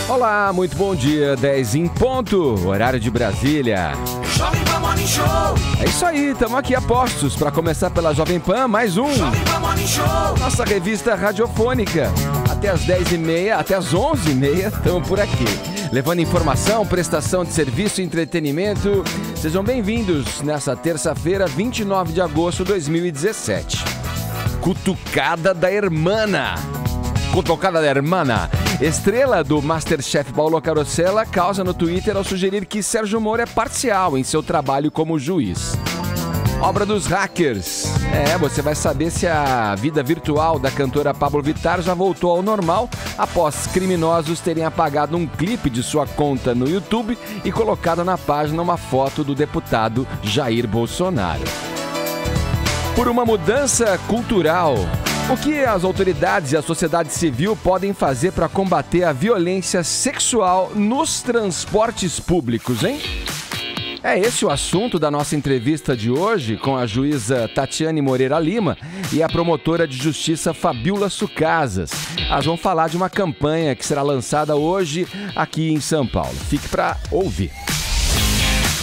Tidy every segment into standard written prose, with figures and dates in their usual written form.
Olá, muito bom dia, 10 em ponto, horário de Brasília. Jovem Pan Morning Show. É isso aí, estamos aqui a postos para começar pela Jovem Pan, mais um. Jovem Pan Morning Show. Nossa revista radiofônica. Até as 10h30, até as 11h30, estamos por aqui. Levando informação, prestação de serviço e entretenimento. Sejam bem-vindos nessa terça-feira, 29 de agosto de 2017. Cutucada da Hermana. Cutucada da Hermana. Estrela do Masterchef Paulo Carosella causa no Twitter ao sugerir que Sérgio Moro é parcial em seu trabalho como juiz. Obra dos hackers. Você vai saber se a vida virtual da cantora Pablo Vittar já voltou ao normal após criminosos terem apagado um clipe de sua conta no YouTube e colocado na página uma foto do deputado Jair Bolsonaro. Por uma mudança cultural. O que as autoridades e a sociedade civil podem fazer para combater a violência sexual nos transportes públicos, hein? É esse o assunto da nossa entrevista de hoje com a juíza Tatiane Moreira Lima e a promotora de justiça Fabíola Sucasas. Elas vão falar de uma campanha que será lançada hoje aqui em São Paulo. Fique para ouvir.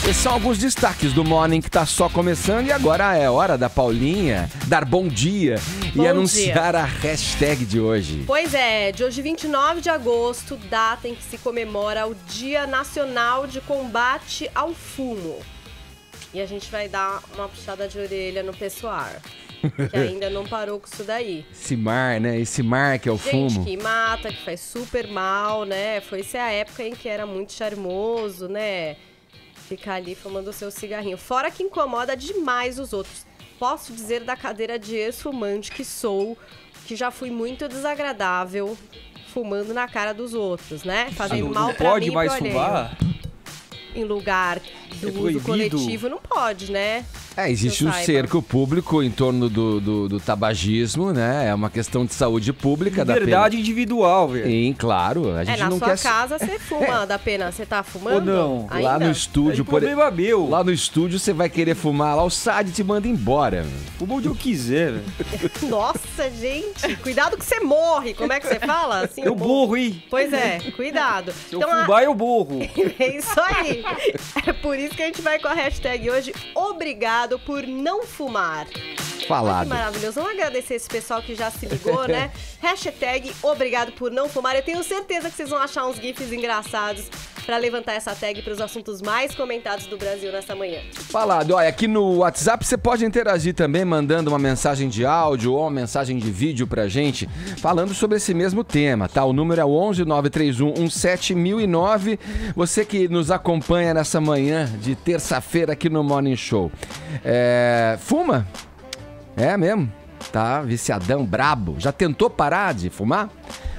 Esses são alguns destaques do Morning que está só começando e agora é hora da Paulinha dar bom dia e anunciar a hashtag de hoje. Pois é, de hoje 29 de agosto, data em que se comemora o Dia Nacional de Combate ao Fumo. E a gente vai dar uma puxada de orelha no pessoal, que ainda não parou com isso daí. Esse mar, né? Esse mar que é o fumo. Gente que mata, que faz super mal, né? Foi essa a época em que era muito charmoso, né? Ficar ali fumando o seu cigarrinho. Fora que incomoda demais os outros. Posso dizer da cadeira de ex-fumante que sou, que já fui muito desagradável fumando na cara dos outros, né? Fazendo mal pra mim e pro alheio. Não pode mais fumar? Em lugar do uso coletivo, não pode, né? Existe um cerco público em torno do tabagismo, né? É uma questão de saúde pública. Liberdade individual, velho. Sim, claro. A gente não quer... Na sua casa você fuma, dá pena. Você tá fumando? Ou não? Ainda? Lá no estúdio... problema meu. Lá no estúdio você vai querer fumar, lá o SAD te manda embora. Fuma onde eu quiser, velho. Nossa, gente. Cuidado que você morre. Como é que você fala? Assim, eu morro, hein? Pois é, cuidado. Se eu fumar, eu morro. É isso aí. É por isso que a gente vai com a hashtag hoje, obrigado por não fumar. Falado. Que maravilhoso. Vamos agradecer esse pessoal que já se ligou, né? Hashtag obrigado por não fumar. Eu tenho certeza que vocês vão achar uns gifs engraçados pra levantar essa tag pros assuntos mais comentados do Brasil nessa manhã. Falado. Olha, aqui no WhatsApp você pode interagir também, mandando uma mensagem de áudio ou uma mensagem de vídeo pra gente, falando sobre esse mesmo tema, tá? O número é 11 931 17009. Você que nos acompanha nessa manhã de terça-feira aqui no Morning Show. Fuma? É mesmo? Tá viciadão, brabo. Já tentou parar de fumar?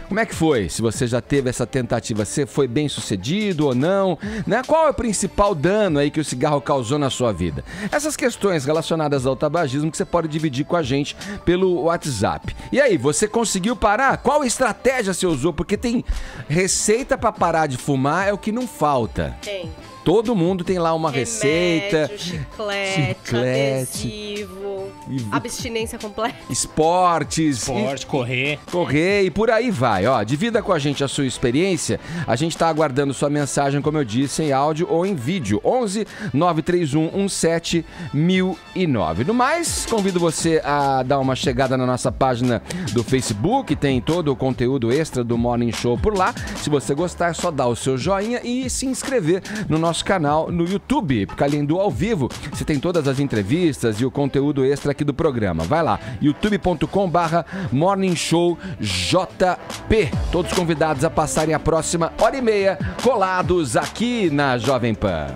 Como é que foi? Se você já teve essa tentativa, você foi bem sucedido ou não? Né? Qual é o principal dano aí que o cigarro causou na sua vida? Essas questões relacionadas ao tabagismo que você pode dividir com a gente pelo WhatsApp. E aí, você conseguiu parar? Qual estratégia você usou? Porque tem receita para parar de fumar, é o que não falta. Tem. Todo mundo tem lá uma remédio, receita. Chiclete, adesivo, abstinência completa. Esporte, correr. Correr e por aí vai. Ó, divida com a gente a sua experiência. A gente tá aguardando sua mensagem, como eu disse, em áudio ou em vídeo. 11 931 17009. No mais, convido você a dar uma chegada na nossa página do Facebook. Tem todo o conteúdo extra do Morning Show por lá. Se você gostar, é só dar o seu joinha e se inscrever no nosso canal no YouTube, porque além do ao vivo, você tem todas as entrevistas e o conteúdo extra aqui do programa. Vai lá, youtube.com/morningshowjp. Todos convidados a passarem a próxima hora e meia colados aqui na Jovem Pan.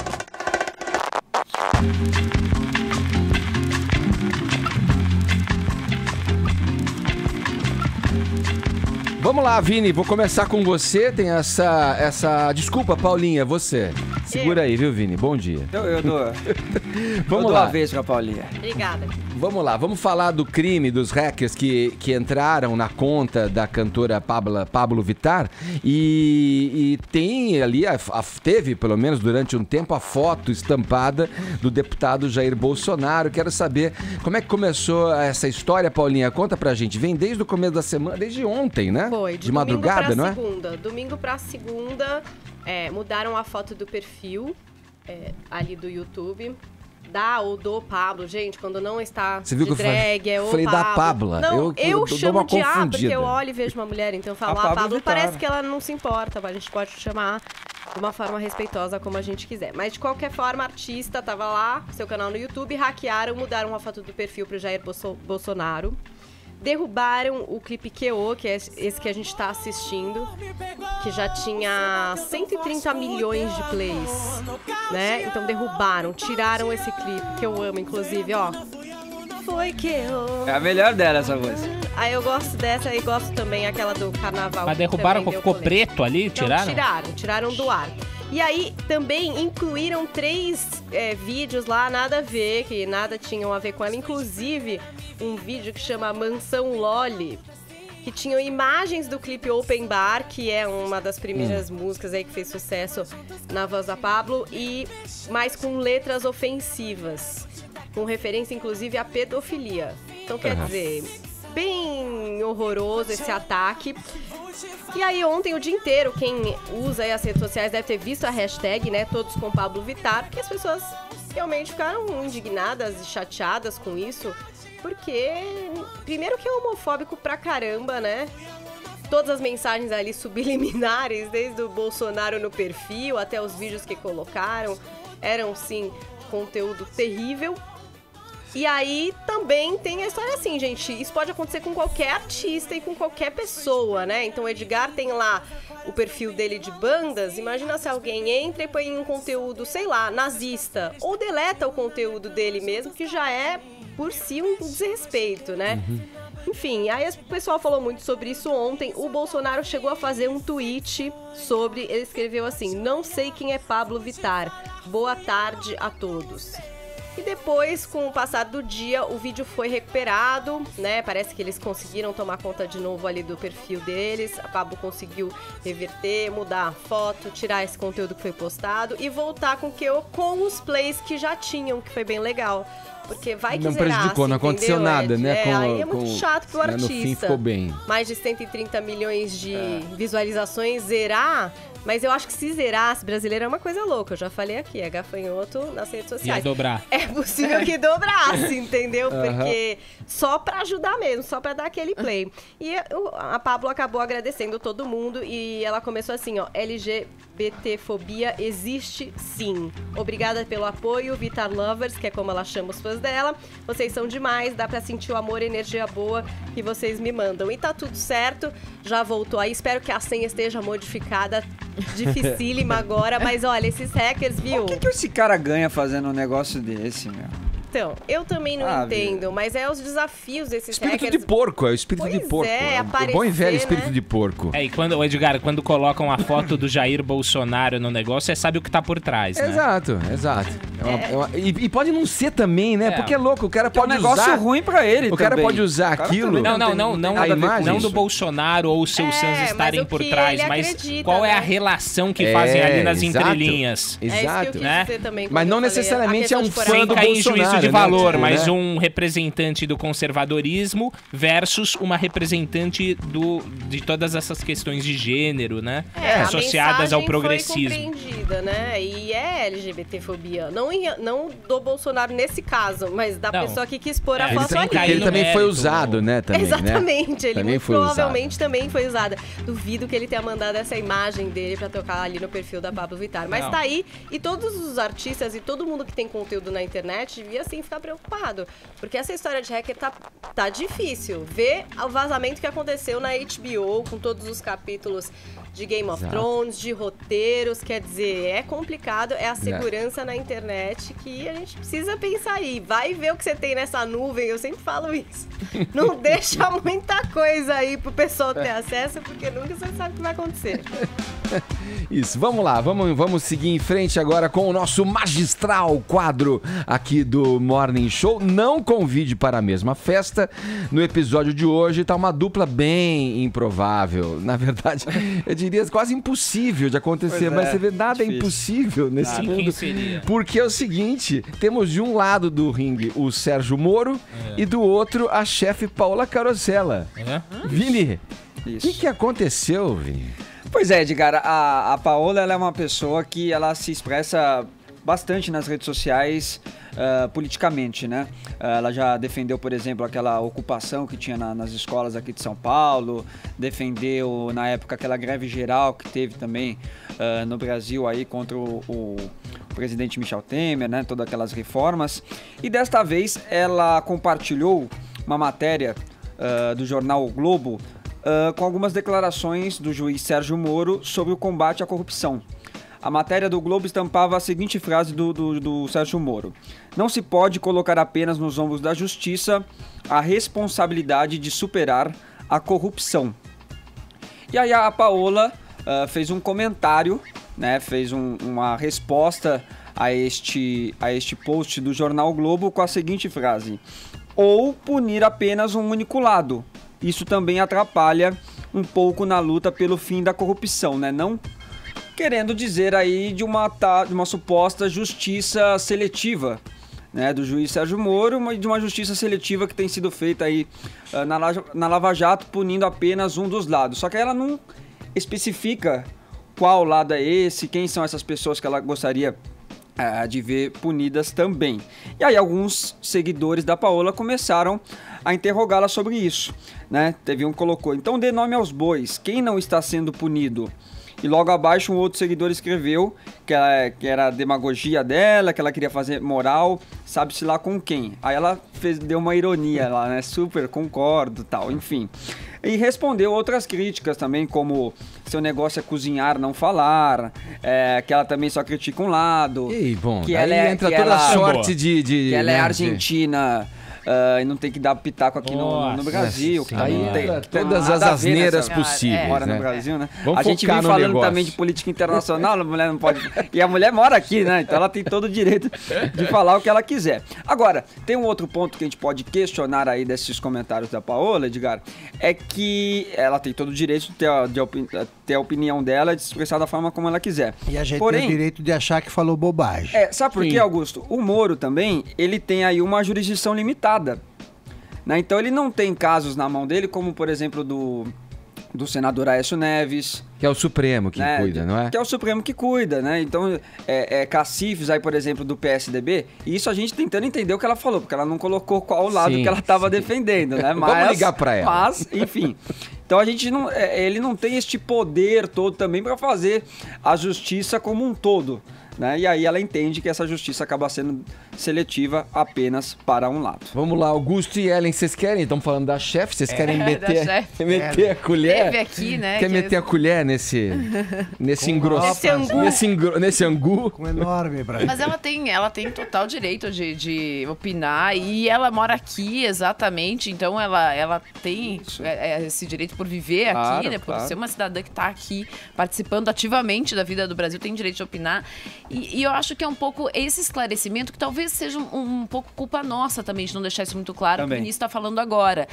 Vamos lá, Vini, vou começar com você. Tem essa... Desculpa, Paulinha, você. Segura aí, viu, Vini? Bom dia. Eu dou. Vamos eu dou lá. a vez com a Paulinha. Obrigada. Vamos lá, vamos falar do crime dos hackers que entraram na conta da cantora Pablo Vittar e tem ali, teve pelo menos durante um tempo a foto estampada do deputado Jair Bolsonaro. Quero saber como é que começou essa história, Paulinha. Conta pra gente. Vem desde o começo da semana, desde ontem, né? Foi, de madrugada, não é? Domingo pra segunda, mudaram a foto do perfil ali do YouTube. Do Pablo, gente, quando não está Você viu de que drag, é o falei Pablo. da Pabla. Não, eu dou chamo uma de porque eu confundida. olho e vejo uma mulher, então eu falo, A Pablo Pablo, Vittar. parece que ela não se importa, a gente pode chamar de uma forma respeitosa como a gente quiser. Mas de qualquer forma, a artista tava lá, seu canal no YouTube, hackearam, mudaram a foto do perfil pro Jair Bolsonaro. Derrubaram o clipe QO, que é esse que a gente tá assistindo, que já tinha 130 milhões de plays, né? Então derrubaram, tiraram esse clipe, que eu amo, inclusive, ó. Foi QO. É a melhor dela, essa música. Aí eu gosto dessa e gosto também aquela do carnaval. Mas que derrubaram, também deu ficou polêmica. preto ali? Tiraram? Não, tiraram do ar. E aí também incluíram 3 vídeos lá, nada a ver, que nada tinham a ver com ela. Inclusive, um vídeo que chama Mansão Loli, que tinham imagens do clipe Open Bar, que é uma das primeiras músicas aí que fez sucesso na voz da Pablo, mas com letras ofensivas, com referência inclusive à pedofilia. Então quer dizer, bem horroroso esse ataque. E aí ontem o dia inteiro, quem usa aí as redes sociais deve ter visto a hashtag, né, todos com Pablo Vittar, porque as pessoas realmente ficaram indignadas e chateadas com isso, porque primeiro que é homofóbico pra caramba, né? Todas as mensagens ali subliminares, desde o Bolsonaro no perfil até os vídeos que colocaram, eram sim conteúdo terrível. E aí também tem a história assim, gente, isso pode acontecer com qualquer artista e com qualquer pessoa, né? Então o Edgar tem lá o perfil dele de bandas, imagina se alguém entra e põe um conteúdo, sei lá, nazista, ou deleta o conteúdo dele mesmo, que já é por si um desrespeito, né? Enfim, aí o pessoal falou muito sobre isso ontem. O Bolsonaro chegou a fazer um tweet sobre, ele escreveu assim: não sei quem é Pablo Vittar, boa tarde a todos. E depois, com o passar do dia, o vídeo foi recuperado, né? Parece que eles conseguiram tomar conta de novo ali do perfil deles. A Pablo conseguiu reverter, mudar a foto, tirar esse conteúdo que foi postado e voltar com os plays que já tinham, que foi bem legal. Porque vai que não zerasse, prejudicou, não aconteceu entendeu, nada, Ed? né? Aí é muito chato pro né, artista. No fim ficou bem. Mais de 130 milhões de visualizações, zerar. Mas eu acho que se zerasse, brasileiro é uma coisa louca. Eu já falei aqui, é gafanhoto nas redes sociais. Ia dobrar. É possível que dobrasse, entendeu? Porque só pra ajudar mesmo, só pra dar aquele play. E a Pablo acabou agradecendo todo mundo e ela começou assim, ó: LGBTfobia existe sim. Obrigada pelo apoio, Vittar Lovers, que é como ela chama os fãs dela. Vocês são demais, dá pra sentir o amor e energia boa que vocês me mandam. E tá tudo certo, já voltou aí. Espero que a senha esteja modificada. Dificílima agora, mas olha, esses hackers, viu? O que esse cara ganha fazendo um negócio desse, meu? Então, eu também não entendo, vida. mas é os desafios desses Espírito hackers. de porco, é o espírito Pois de porco. é, o bom e velho aparecer, espírito né? de porco. E quando, Edgar, quando colocam a foto do Jair Bolsonaro no negócio, você sabe o que tá por trás, né? Exato. E pode não ser também, né? É. Porque é louco, o cara É um pode negócio usar... ruim pra ele O cara também. pode usar O cara aquilo... também Não, tem não, nada a ver com imagem. não isso. do Bolsonaro ou os seus fãs mas estarem o por que trás, ele mas acredita, qual é a né? relação que fazem ali nas exato. entrelinhas? É isso que eu Exato. quis né? dizer também. Mas quando não eu falei, necessariamente a é um questão de fã Sem do cair em juízo Bolsonaro, de né? valor, Tipo, mas né? um representante do conservadorismo versus uma representante de todas essas questões de gênero, né? Associadas a ao mensagem progressismo. foi compreendida, né? E é LGBTfobia. Não do Bolsonaro nesse caso, mas da Não. pessoa que quis pôr a Ele foto tem ali. que cair Ele no também foi mérito. usado, né? Também, Exatamente, né? ele Também muito foi usado. provavelmente também foi usada. Duvido que ele tenha mandado essa imagem dele pra tocar ali no perfil da Pablo Vittar. Mas Não. tá aí, e todos os artistas e todo mundo que tem conteúdo na internet devia assim ficar preocupado. Porque essa história de hacker tá difícil. Ver o vazamento que aconteceu na HBO com todos os capítulos de Game of Exato. Thrones, de roteiros, quer dizer, é complicado, é a segurança na internet que a gente precisa pensar aí. Vai ver o que você tem nessa nuvem, eu sempre falo isso. Não deixa muita coisa aí pro pessoal ter acesso, porque nunca você sabe o que vai acontecer. Isso, vamos lá, vamos seguir em frente agora com o nosso magistral quadro aqui do Morning Show. Não convide para a mesma festa. No episódio de hoje tá uma dupla bem improvável. Na verdade, eu diria quase impossível de acontecer, mas você vê, nada é impossível nesse mundo. Quem seria? Porque é o seguinte, temos de um lado do ringue o Sérgio Moro e do outro a chefe Paola Carosella. Vini, o que aconteceu, Vini? Pois é, Edgar, a Paola ela é uma pessoa que ela se expressa bastante nas redes sociais politicamente, né? Ela já defendeu, por exemplo, aquela ocupação que tinha nas escolas aqui de São Paulo, defendeu na época aquela greve geral que teve também no Brasil aí contra o presidente Michel Temer, né? Todas aquelas reformas. E desta vez ela compartilhou uma matéria do jornal O Globo com algumas declarações do juiz Sérgio Moro sobre o combate à corrupção. A matéria do Globo estampava a seguinte frase do Sérgio Moro: "Não se pode colocar apenas nos ombros da justiça a responsabilidade de superar a corrupção." E aí a Paola fez um comentário, né, fez uma resposta a este post do jornal o Globo com a seguinte frase: "Ou punir apenas um único lado. Isso também atrapalha um pouco na luta pelo fim da corrupção", né? Não querendo dizer aí de uma suposta justiça seletiva, né, do juiz Sérgio Moro, mas de uma justiça seletiva que tem sido feita aí na Lava Jato, punindo apenas um dos lados. Só que ela não especifica qual lado é esse, quem são essas pessoas que ela gostaria de ver punidas também. E aí alguns seguidores da Paola começaram a interrogá-la sobre isso, né? Teve um que colocou: "Então dê nome aos bois, quem não está sendo punido?" E logo abaixo um outro seguidor escreveu que era a demagogia dela, que ela queria fazer moral, sabe-se lá com quem. Aí ela deu uma ironia lá, né? Super, concordo, tal, enfim. E respondeu outras críticas também, como seu negócio é cozinhar, não falar, que ela também só critica um lado. E bom, que aí ela entra toda a sorte de que ela é né, argentina. E não tem que dar pitaco aqui no Brasil. Que aí não tem todas as asneiras possíveis, mora né? no Brasil, né? Vamos a gente focar vem no falando negócio. também de política internacional, a mulher não pode... E a mulher mora aqui, né? Então ela tem todo o direito de falar o que ela quiser. Agora, tem um outro ponto que a gente pode questionar aí desses comentários da Paola, Edgar, é que ela tem todo o direito de ter a opinião dela, de se expressar da forma como ela quiser. E a gente Porém, tem o direito de achar que falou bobagem. sabe por quê, Augusto? O Moro também, ele tem aí uma jurisdição limitada, né? Então ele não tem casos na mão dele, como por exemplo do senador Aécio Neves. Que é o Supremo que cuida, não é? Que é o Supremo que cuida, né? Então, cacifes aí, por exemplo, do PSDB, e isso a gente tentando entender o que ela falou, porque ela não colocou qual lado que ela estava defendendo, né? Mas, vamos ligar pra ela. Mas, enfim... Então a gente não, ele não tem este poder todo também para fazer a justiça como um todo, né? E aí ela entende que essa justiça acaba sendo seletiva apenas para um lado. Vamos lá, Augusto e Ellen, vocês querem? Estamos falando da chefe, vocês querem meter a colher? Teve aqui, né? Quer meter a colher nesse nesse angu? Com enorme prazer. Mas ela tem total direito de opinar e ela mora aqui exatamente, então ela tem esse direito por viver aqui, né? Por ser uma cidadã que está aqui participando ativamente da vida do Brasil, tem direito de opinar. E eu acho que é um pouco esse esclarecimento que talvez seja um pouco culpa nossa também de não deixar isso muito claro, que o ministro está falando agora.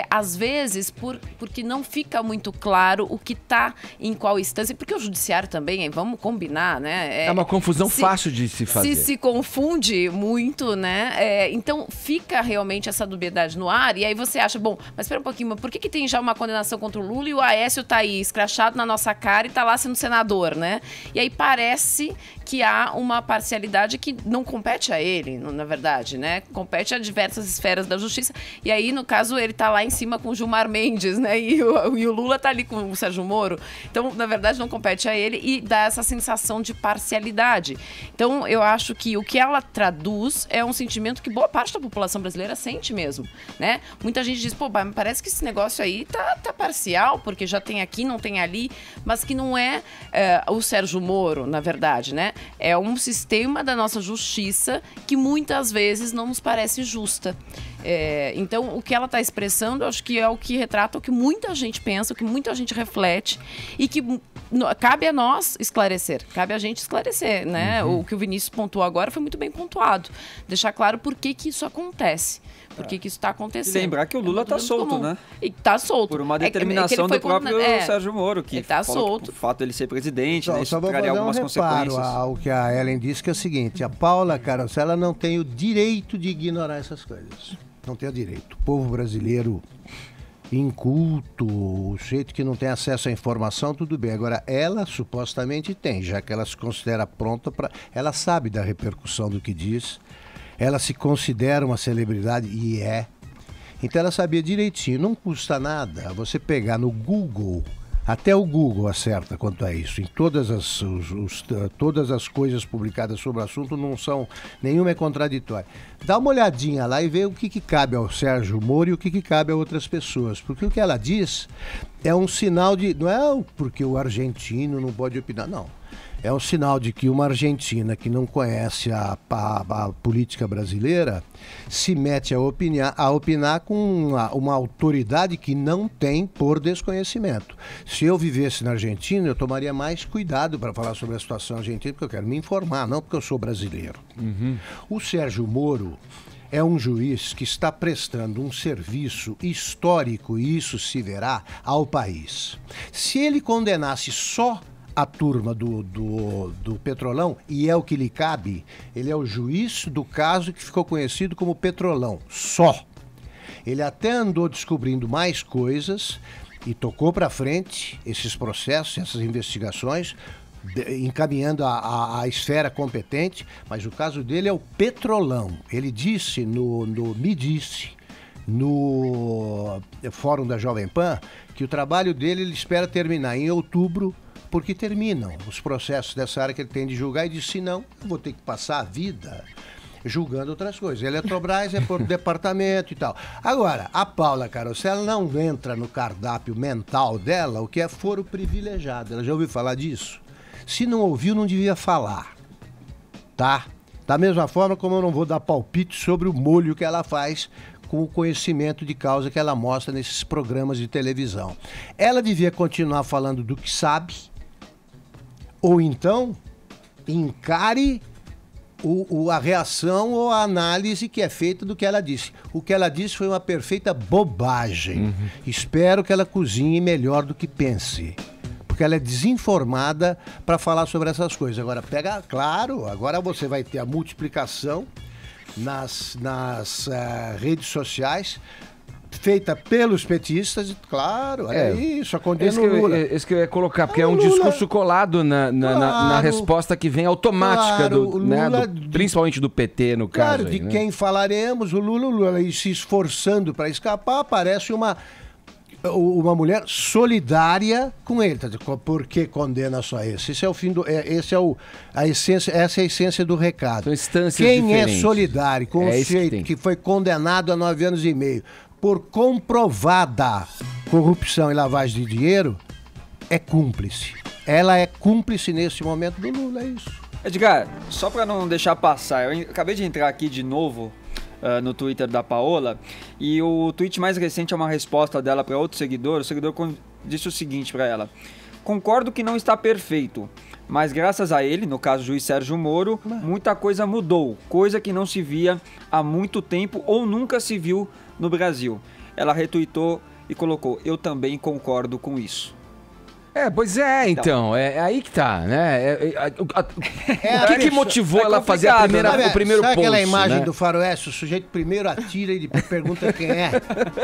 Às vezes, porque não fica muito claro o que está em qual instância, porque o judiciário também, vamos combinar, né? É uma confusão fácil de se fazer. Se confunde muito, né? Então fica realmente essa dubiedade no ar, e aí você acha, bom, mas espera um pouquinho, mas por que tem já uma condenação contra o Lula e o Aécio tá aí escrachado na nossa cara e tá lá sendo senador, né? E aí parece que há uma parcialidade que não compete a ele, na verdade, né? Compete a diversas esferas da justiça. E aí, no caso, ele tá lá em cima com o Gilmar Mendes, né? E o Lula tá ali com o Sérgio Moro. Então, na verdade, não compete a ele e dá essa sensação de parcialidade. Então, eu acho que o que ela traduz é um sentimento que boa parte da população brasileira sente mesmo, né? Muita gente diz, pô, mas parece que esse negócio aí tá parcial, porque já tem aqui, não tem ali, mas que não é o Sérgio Moro, na verdade, né? É um sistema da nossa justiça que muitas vezes não nos parece justa. Então, o que ela está expressando, eu acho que é o que retrata o que muita gente pensa, o que muita gente reflete e que cabe a nós esclarecer, cabe a gente esclarecer, né? O que o Vinícius pontuou agora foi muito bem pontuado. Deixar claro por que isso acontece. Por que isso está acontecendo. E lembrar que o Lula está solto, né? E está solto. Por uma determinação do próprio Sérgio Moro, que está solto. O fato dele ser presidente, né, Só vou fazer algumas consequências. Ao que a Ellen disse, que é o seguinte: a Paula Carosella não tem o direito de ignorar essas coisas. Não tem o direito. O povo brasileiro inculto, o jeito que não tem acesso à informação, tudo bem. Agora, ela supostamente tem, já que ela se considera pronta para... Ela sabe da repercussão do que diz. Ela se considera uma celebridade e é. Então ela sabia direitinho. Não custa nada você pegar no Google, até o Google acerta quanto a isso. Em todas as coisas publicadas sobre o assunto, nenhuma é contraditória. Dá uma olhadinha lá e vê o que cabe ao Sérgio Moro e o que cabe a outras pessoas. Porque o que ela diz é um sinal de... Não é porque o argentino não pode opinar, não. É um sinal de que uma argentina que não conhece a política brasileira se mete a opinar com uma autoridade que não tem por desconhecimento. Se eu vivesse na Argentina, eu tomaria mais cuidado para falar sobre a situação argentina, porque eu quero me informar, não porque eu sou brasileiro. O Sérgio Moro é um juiz que está prestando um serviço histórico, e isso se verá, ao país. Se ele condenasse só a turma do Petrolão, e é o que lhe cabe, ele é o juiz do caso que ficou conhecido como Petrolão, só. Ele até andou descobrindo mais coisas e tocou para frente esses processos, essas investigações, encaminhando a esfera competente, mas o caso dele é o Petrolão. Ele disse me disse no Fórum da Jovem Pan que o trabalho dele ele espera terminar em outubro, porque terminam os processos dessa área que ele tem de julgar, e disse, se não, eu vou ter que passar a vida julgando outras coisas. Eletrobras é por departamento e tal. Agora, a Paula Carosella não entra no cardápio mental dela o que é foro privilegiado. Ela já ouviu falar disso? Se não ouviu, não devia falar. Tá? Da mesma forma como eu não vou dar palpite sobre o molho que ela faz com o conhecimento de causa que ela mostra nesses programas de televisão. Ela devia continuar falando do que sabe, ou então encare a reação ou a análise que é feita do que ela disse. O que ela disse foi uma perfeita bobagem. Espero que ela cozinhe melhor do que pense, porque ela é desinformada para falar sobre essas coisas. Agora, claro, agora você vai ter a multiplicação nas redes sociais, feita pelos petistas, claro, olha aí, só condena o Lula. Esse que eu ia colocar, porque é um discurso colado na resposta que vem automática, principalmente do PT, no caso. Claro, de quem falaremos, o Lula se esforçando para escapar, parece uma mulher solidária com ele. Por que condena só esse? Esse é o fim do. Essa é a essência do recado. São instâncias Quem diferentes. É solidário com o sujeito que foi condenado a 9 anos e meio por comprovada corrupção e lavagem de dinheiro, é cúmplice. Ela é cúmplice nesse momento do Lula, é isso. Edgar, só para não deixar passar, eu acabei de entrar aqui de novo no Twitter da Paola, e o tweet mais recente é uma resposta dela para outro seguidor. O seguidor disse o seguinte para ela: concordo que não está perfeito, mas graças a ele, no caso o juiz Sérgio Moro, muita coisa mudou, coisa que não se via há muito tempo ou nunca se viu no Brasil. Ela retweetou e colocou: eu também concordo com isso. Pois é, então, é aí que tá, né? O que motivou ela a fazer o primeiro post? Sabe aquela imagem do faroeste? O sujeito primeiro atira e depois pergunta quem é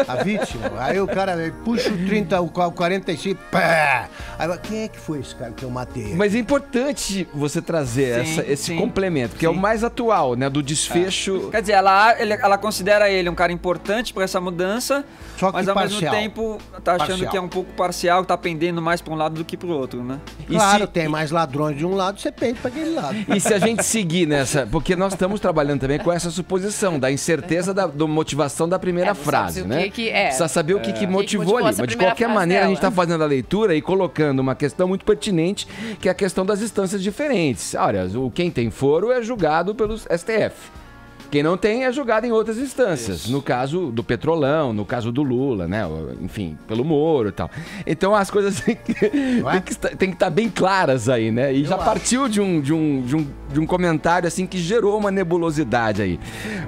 a vítima. Aí o cara puxa o 45, pá! Aí, quem é que foi esse cara que eu matei? Mas é importante você trazer esse complemento, que é o mais atual, né? Do desfecho. Quer dizer, ela considera ele um cara importante para essa mudança, só que mas ao parcial. mesmo tempo tá achando que é um pouco parcial, que tá pendendo mais para um lado do que pro outro, né? Claro, tem mais ladrões de um lado, você pende para aquele lado. E se a gente seguir nessa... Porque nós estamos trabalhando também com essa suposição da incerteza da motivação da primeira frase, né? Precisa saber o que motivou ali. Mas de qualquer maneira, a gente está fazendo a leitura e colocando uma questão muito pertinente, que é a questão das instâncias diferentes. Olha, quem tem foro é julgado pelos STF. Quem não tem é julgado em outras instâncias. Isso. No caso do Petrolão, no caso do Lula, né? Enfim, pelo Moro e tal. Então as coisas tem que estar bem claras aí, né? E já partiu de um comentário assim que gerou uma nebulosidade aí.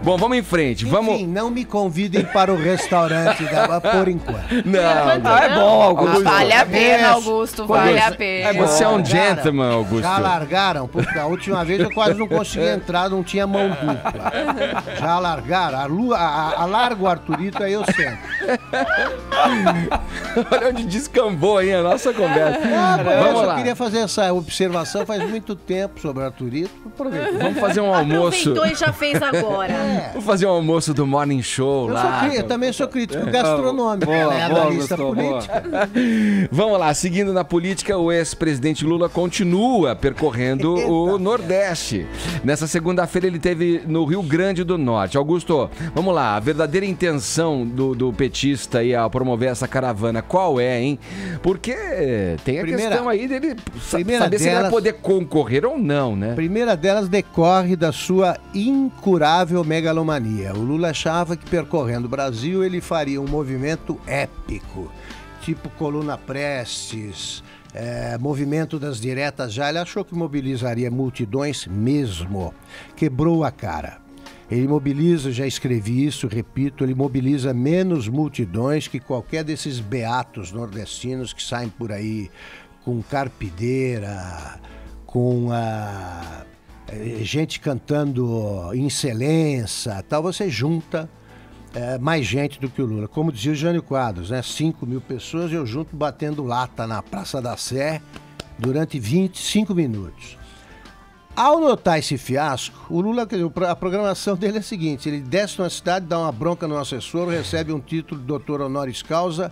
Bom, vamos em frente. Enfim, não me convidem para o restaurante por enquanto. Não, é bom, Augusto. Vale a pena, Augusto, vale a pena. Você é um gentleman, Augusto. Já largaram? Porque a última vez eu quase não consegui entrar, não tinha mão dupla. Já largaram? Alarga o Arthurito, aí eu sento. Olha onde descambou aí a nossa conversa. Vamos lá. Eu queria fazer essa observação faz muito tempo sobre o Arthurito. Aproveita. Vamos fazer um almoço. Aproveitou e já fez agora. Vamos fazer um almoço do Morning Show lá. Eu também sou crítico gastronômico. Analista política. Vamos lá, seguindo na política, o ex-presidente Lula continua percorrendo o Nordeste. Nessa segunda-feira ele esteve no Rio Grande do Norte. Augusto, vamos lá, a verdadeira intenção do petista aí ao promover essa caravana, qual é, hein? Porque tem a questão aí dele saber se ele vai poder concorrer ou não, né? A primeira delas decorre da sua incurável megalomania. O Lula achava que percorrendo o Brasil ele faria um movimento épico, tipo Coluna Prestes, movimento das diretas já. Ele achou que mobilizaria multidões mesmo. Quebrou a cara. Ele mobiliza, já escrevi isso, repito, ele mobiliza menos multidões que qualquer desses beatos nordestinos que saem por aí com carpideira, com gente cantando excelência, tal. Você junta mais gente do que o Lula. Como dizia o Jânio Quadros, né? 5 mil pessoas eu junto batendo lata na Praça da Sé durante 25 minutos. Ao notar esse fiasco, o Lula, a programação dele é a seguinte: ele desce numa cidade, dá uma bronca no assessor, recebe um título de doutor honoris causa,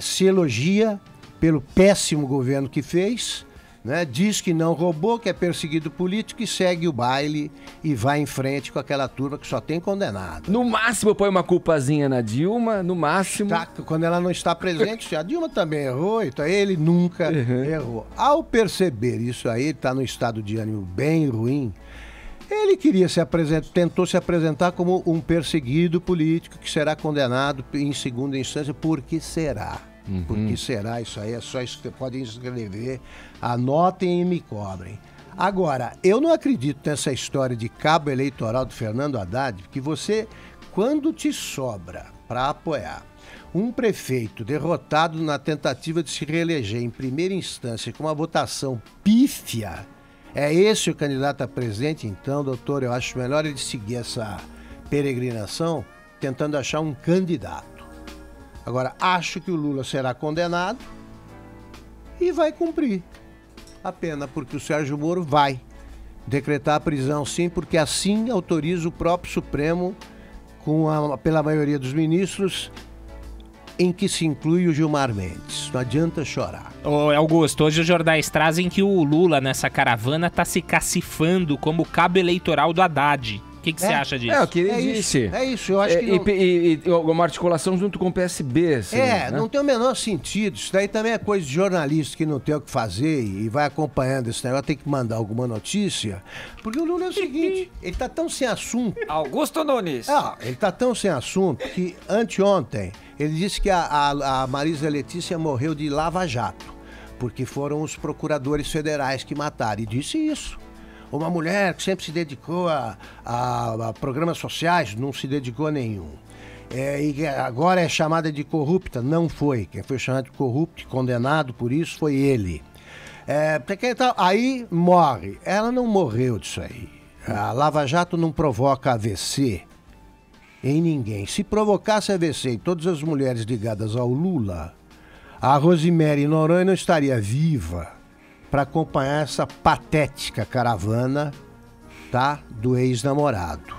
se elogia pelo péssimo governo que fez, né? Diz que não roubou, que é perseguido político e segue o baile e vai em frente com aquela turma que só tem condenado. No máximo põe uma culpazinha na Dilma, no máximo. Quando ela não está presente, a Dilma também errou, então ele nunca errou. Ao perceber isso aí, ele está num estado de ânimo bem ruim, ele tentou se apresentar como um perseguido político que será condenado em segunda instância. Por que será? Por que será isso aí? É só isso que podem escrever, anotem e me cobrem. Agora, eu não acredito nessa história de cabo eleitoral do Fernando Haddad, porque você, quando te sobra para apoiar um prefeito derrotado na tentativa de se reeleger em primeira instância com uma votação pífia, é esse o candidato a presidente? Então, doutor, eu acho melhor ele seguir essa peregrinação tentando achar um candidato. Agora, acho que o Lula será condenado e vai cumprir a pena, porque o Sérgio Moro vai decretar a prisão, sim, porque assim autoriza o próprio Supremo, pela maioria dos ministros, em que se inclui o Gilmar Mendes. Não adianta chorar. Ô, Augusto, hoje os jornais trazem que o Lula, nessa caravana, está se cacifando como cabo eleitoral do Haddad. O que você acha disso? É o que ele disse. É isso, eu acho que E uma articulação junto com o PSB. Assim, né? Não tem o menor sentido. Isso daí também é coisa de jornalista que não tem o que fazer e vai acompanhando esse negócio, tem que mandar alguma notícia. Porque o Lula é o seguinte, ele tá tão sem assunto. Augusto Nunes. Ele tá tão sem assunto que anteontem ele disse que a Marisa Letícia morreu de lava-jato, porque foram os procuradores federais que mataram. E disse isso. Uma mulher que sempre se dedicou a programas sociais, não se dedicou a nenhum. E agora é chamada de corrupta, não foi. Quem foi chamado de corrupto, condenado por isso, foi ele. Aí morre. Ela não morreu disso aí. A Lava Jato não provoca AVC em ninguém. Se provocasse AVC em todas as mulheres ligadas ao Lula, a Rosemary Noronha não estaria viva para acompanhar essa patética caravana, tá, do ex-namorado.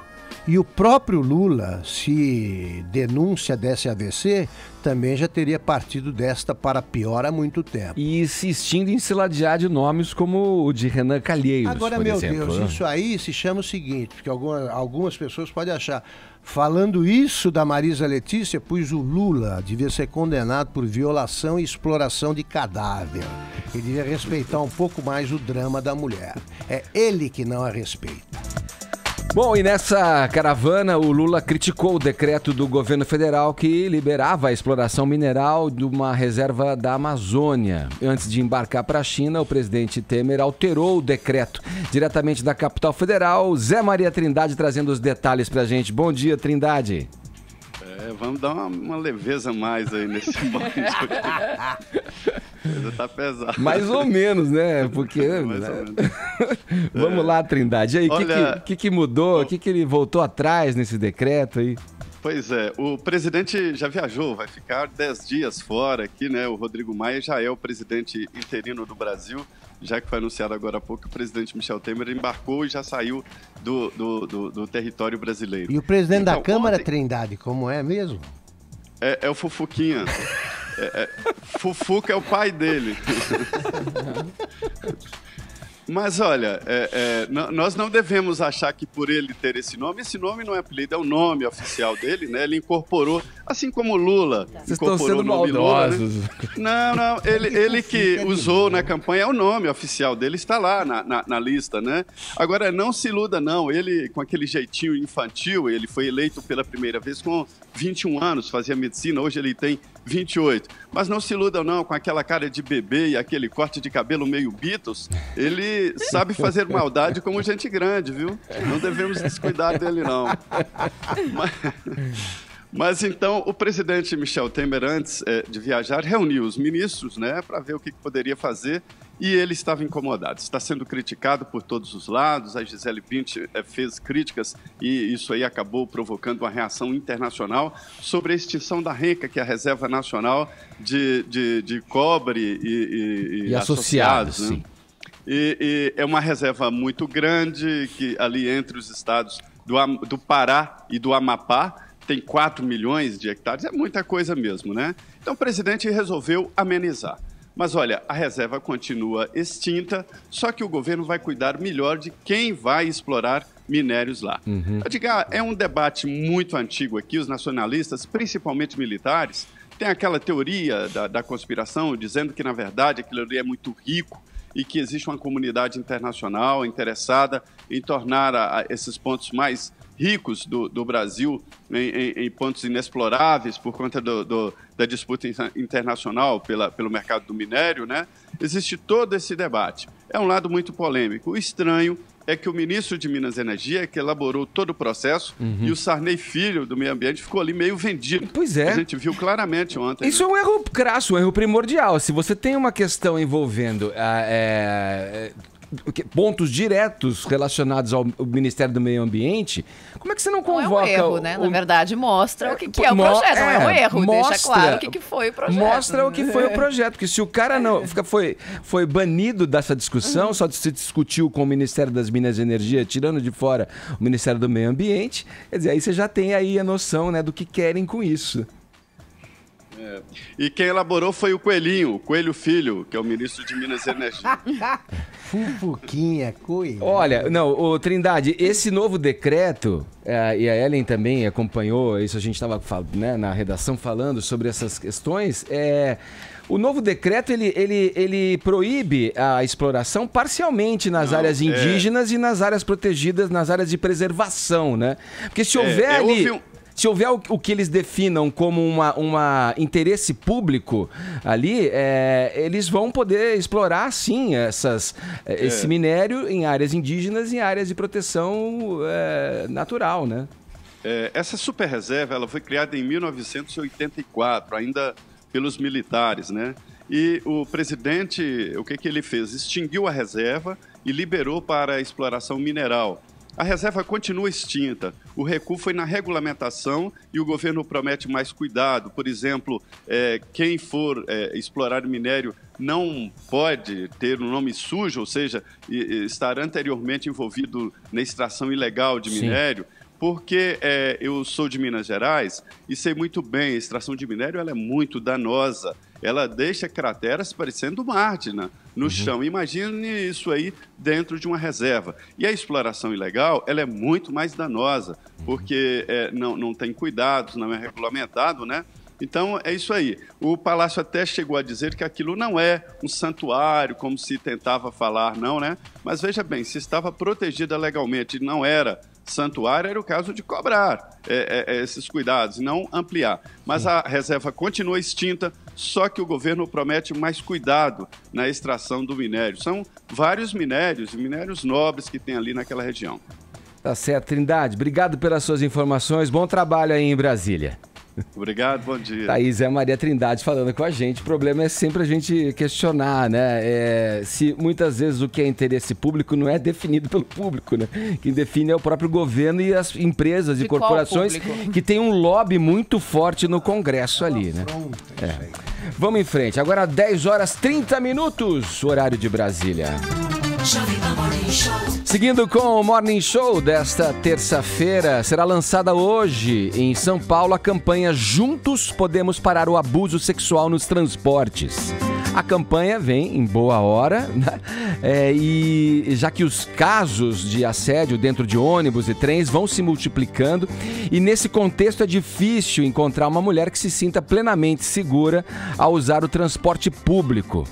E o próprio Lula, se denúncia desse AVC, também já teria partido desta para pior há muito tempo. E insistindo em se ladear de nomes como o de Renan Calheiros, agora, por meu exemplo, Deus, né? Isso aí se chama o seguinte, porque algumas pessoas podem achar, falando isso da Marisa Letícia, pois o Lula devia ser condenado por violação e exploração de cadáver. Ele devia respeitar um pouco mais o drama da mulher. É ele que não a respeita. Bom, e nessa caravana, o Lula criticou o decreto do governo federal que liberava a exploração mineral de uma reserva da Amazônia. Antes de embarcar para a China, o presidente Temer alterou o decreto. Diretamente da capital federal, Zé Maria Trindade trazendo os detalhes pra gente. Bom dia, Trindade. Vamos dar uma leveza mais aí nesse bonde. Coisa tá pesada. Mais ou menos, né? Porque... Vamos lá, Trindade. E aí, o que mudou? O que ele voltou atrás nesse decreto aí? Pois é, o presidente já viajou, vai ficar 10 dias fora aqui, né? O Rodrigo Maia já é o presidente interino do Brasil, já que foi anunciado agora há pouco que o presidente Michel Temer embarcou e já saiu do território brasileiro. E o presidente da Câmara, Trindade, como é mesmo? É o Fufuquinha. Fufuca é o pai dele. Mas olha, nós não devemos achar que por ele ter esse nome não é apelido, é o nome oficial dele, né? Ele incorporou, assim como o Lula incorporou o nome Lula, né? Não, ele que usou na campanha, é o nome oficial dele, está lá na lista, né? Agora, não se iluda não, ele com aquele jeitinho infantil, ele foi eleito pela primeira vez com 21 anos, fazia medicina, hoje ele tem 28. Mas não se iludam não, com aquela cara de bebê e aquele corte de cabelo meio Beatles, ele sabe fazer maldade como gente grande, viu? Não devemos descuidar dele não. Mas então, o presidente Michel Temer, antes de viajar, reuniu os ministros, né, para ver o que poderia fazer, e ele estava incomodado. Está sendo criticado por todos os lados, a Gisele Bündchen fez críticas e isso aí acabou provocando uma reação internacional sobre a extinção da RENCA, que é a Reserva Nacional de Cobre e associados, né? Sim. E é uma reserva muito grande, que ali entre os estados do Pará e do Amapá, tem 4 milhões de hectares, é muita coisa mesmo, né? Então o presidente resolveu amenizar. Mas olha, a reserva continua extinta, só que o governo vai cuidar melhor de quem vai explorar minérios lá. Eu digo, é um debate muito antigo aqui, os nacionalistas, principalmente militares, tem aquela teoria da conspiração dizendo que, na verdade, aquilo ali é muito rico e que existe uma comunidade internacional interessada em tornar esses pontos mais ricos do Brasil em pontos inexploráveis por conta da disputa internacional pelo mercado do minério, né? Existe todo esse debate. É um lado muito polêmico. O estranho é que o ministro de Minas e Energia, que elaborou todo o processo, e o Sarney Filho, do Meio Ambiente, ficou ali meio vendido. Pois é. A gente viu claramente ontem. Isso, né? É um erro crasso, um erro primordial. Se você tem uma questão envolvendo pontos diretos relacionados ao Ministério do Meio Ambiente, como é que você não convoca... Não é um erro, né? Na verdade, mostra o que é o projeto, não é um erro. Deixa claro o que foi o projeto. Mostra o que foi o projeto, porque se o cara não foi banido dessa discussão, só se discutiu com o Ministério das Minas e Energia, tirando de fora o Ministério do Meio Ambiente, quer dizer, aí você já tem aí a noção, né, do que querem com isso. E quem elaborou foi o Coelhinho, o Coelho Filho, que é o ministro de Minas e Energia. Fufuquinha, coelho. Olha, não, Trindade, esse novo decreto, e a Ellen também acompanhou, isso a gente estava, né, na redação falando sobre essas questões, o novo decreto, ele proíbe a exploração parcialmente nas áreas indígenas e nas áreas protegidas, nas áreas de preservação, né? Porque se houver ali... Se houver o que eles definam como uma interesse público ali, eles vão poder explorar, sim, esse minério em áreas indígenas e em áreas de proteção natural, né? Essa super reserva, ela foi criada em 1984, ainda pelos militares, né? E o presidente, o que ele fez? Extinguiu a reserva e liberou para a exploração mineral. A reserva continua extinta. O recuo foi na regulamentação e o governo promete mais cuidado. Por exemplo, quem for explorar minério não pode ter um nome sujo, ou seja, estar anteriormente envolvido na extração ilegal de minério. Porque eu sou de Minas Gerais e sei muito bem, a extração de minério ela é muito danosa. Ela deixa crateras parecendo Marte no chão. Imagine isso aí dentro de uma reserva. E a exploração ilegal ela é muito mais danosa, porque não tem cuidados, não é regulamentado, né? Então, é isso aí. O Palácio até chegou a dizer que aquilo não é um santuário, como se tentava falar, não, né? Mas veja bem, se estava protegida legalmente e não era santuário era o caso de cobrar esses cuidados, não ampliar. Mas a reserva continua extinta, só que o governo promete mais cuidado na extração do minério. São vários minérios, minérios nobres que tem ali naquela região. Tá certo, Trindade. Obrigado pelas suas informações. Bom trabalho aí em Brasília. Obrigado, bom dia. Thaís é Maria Trindade falando com a gente. O problema é sempre a gente questionar, né? Se muitas vezes o que é interesse público não é definido pelo público, né? Quem define é o próprio governo e as empresas e corporações que tem um lobby muito forte no Congresso ali, né? Vamos em frente. Agora 10 horas 30 minutos, horário de Brasília. Seguindo com o Morning Show desta terça-feira, será lançada hoje em São Paulo a campanha Juntos Podemos Parar o Abuso Sexual nos Transportes. A campanha vem em boa hora, né? E já que os casos de assédio dentro de ônibus e trens vão se multiplicando, e nesse contexto é difícil encontrar uma mulher que se sinta plenamente segura ao usar o transporte público.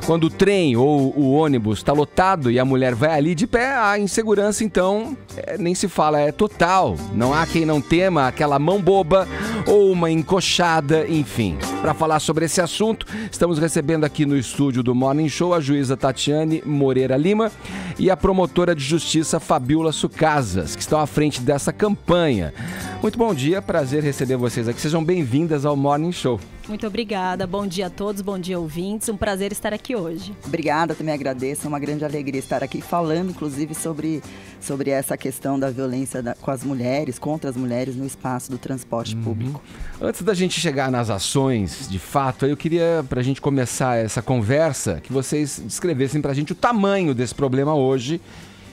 Quando o trem ou o ônibus está lotado e a mulher vai ali de pé, a insegurança, então, nem se fala, é total. Não há quem não tema aquela mão boba ou uma encoxada, enfim. Para falar sobre esse assunto, estamos recebendo aqui no estúdio do Morning Show a juíza Tatiane Moreira Lima e a promotora de justiça Fabiola Sucasas, que estão à frente dessa campanha. Muito bom dia, prazer receber vocês aqui. Sejam bem-vindas ao Morning Show. Muito obrigada, bom dia a todos, bom dia ouvintes, um prazer estar aqui hoje. Obrigada, também agradeço, é uma grande alegria estar aqui falando, inclusive, sobre essa questão da violência com as mulheres, contra as mulheres no espaço do transporte público. Antes da gente chegar nas ações, de fato, eu queria, para a gente começar essa conversa, que vocês descrevessem para a gente o tamanho desse problema hoje,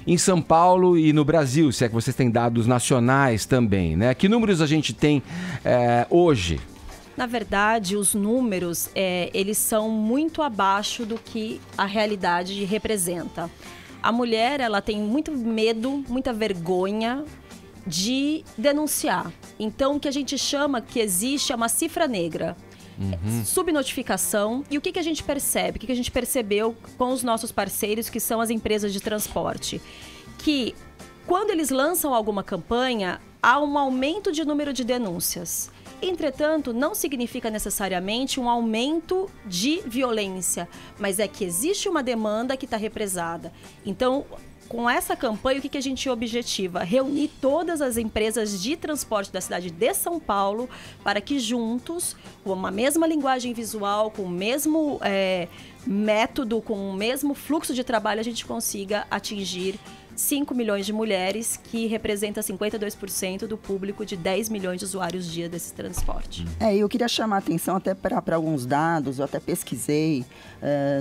em São Paulo e no Brasil, se é que vocês têm dados nacionais também, né? Que números a gente tem hoje? Na verdade, os números, eles são muito abaixo do que a realidade representa. A mulher, ela tem muito medo, muita vergonha de denunciar. Então, o que a gente chama que existe é uma cifra negra. Subnotificação. E o que a gente percebe? O que a gente percebeu com os nossos parceiros, que são as empresas de transporte? Que quando eles lançam alguma campanha, há um aumento de número de denúncias. Entretanto, não significa necessariamente um aumento de violência, mas é que existe uma demanda que está represada. Então, com essa campanha, o que a gente objetiva? Reunir todas as empresas de transporte da cidade de São Paulo para que juntos, com uma mesma linguagem visual, com o mesmo método, com o mesmo fluxo de trabalho, a gente consiga atingir 5 milhões de mulheres, que representa 52% do público de 10 milhões de usuários dia desse transporte. Eu queria chamar a atenção até para alguns dados, eu até pesquisei.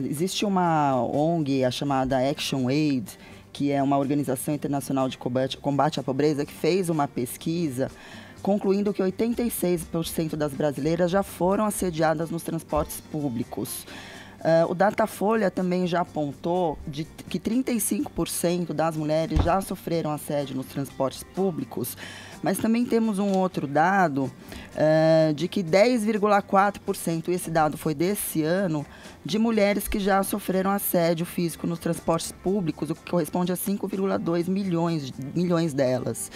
Existe uma ONG, a chamada Action Aid, que é uma organização internacional de combate à pobreza, que fez uma pesquisa concluindo que 86% das brasileiras já foram assediadas nos transportes públicos. O Datafolha também já apontou que 35% das mulheres já sofreram assédio nos transportes públicos, mas também temos um outro dado de que 10,4%, esse dado foi desse ano, de mulheres que já sofreram assédio físico nos transportes públicos, o que corresponde a 5,2 milhões delas.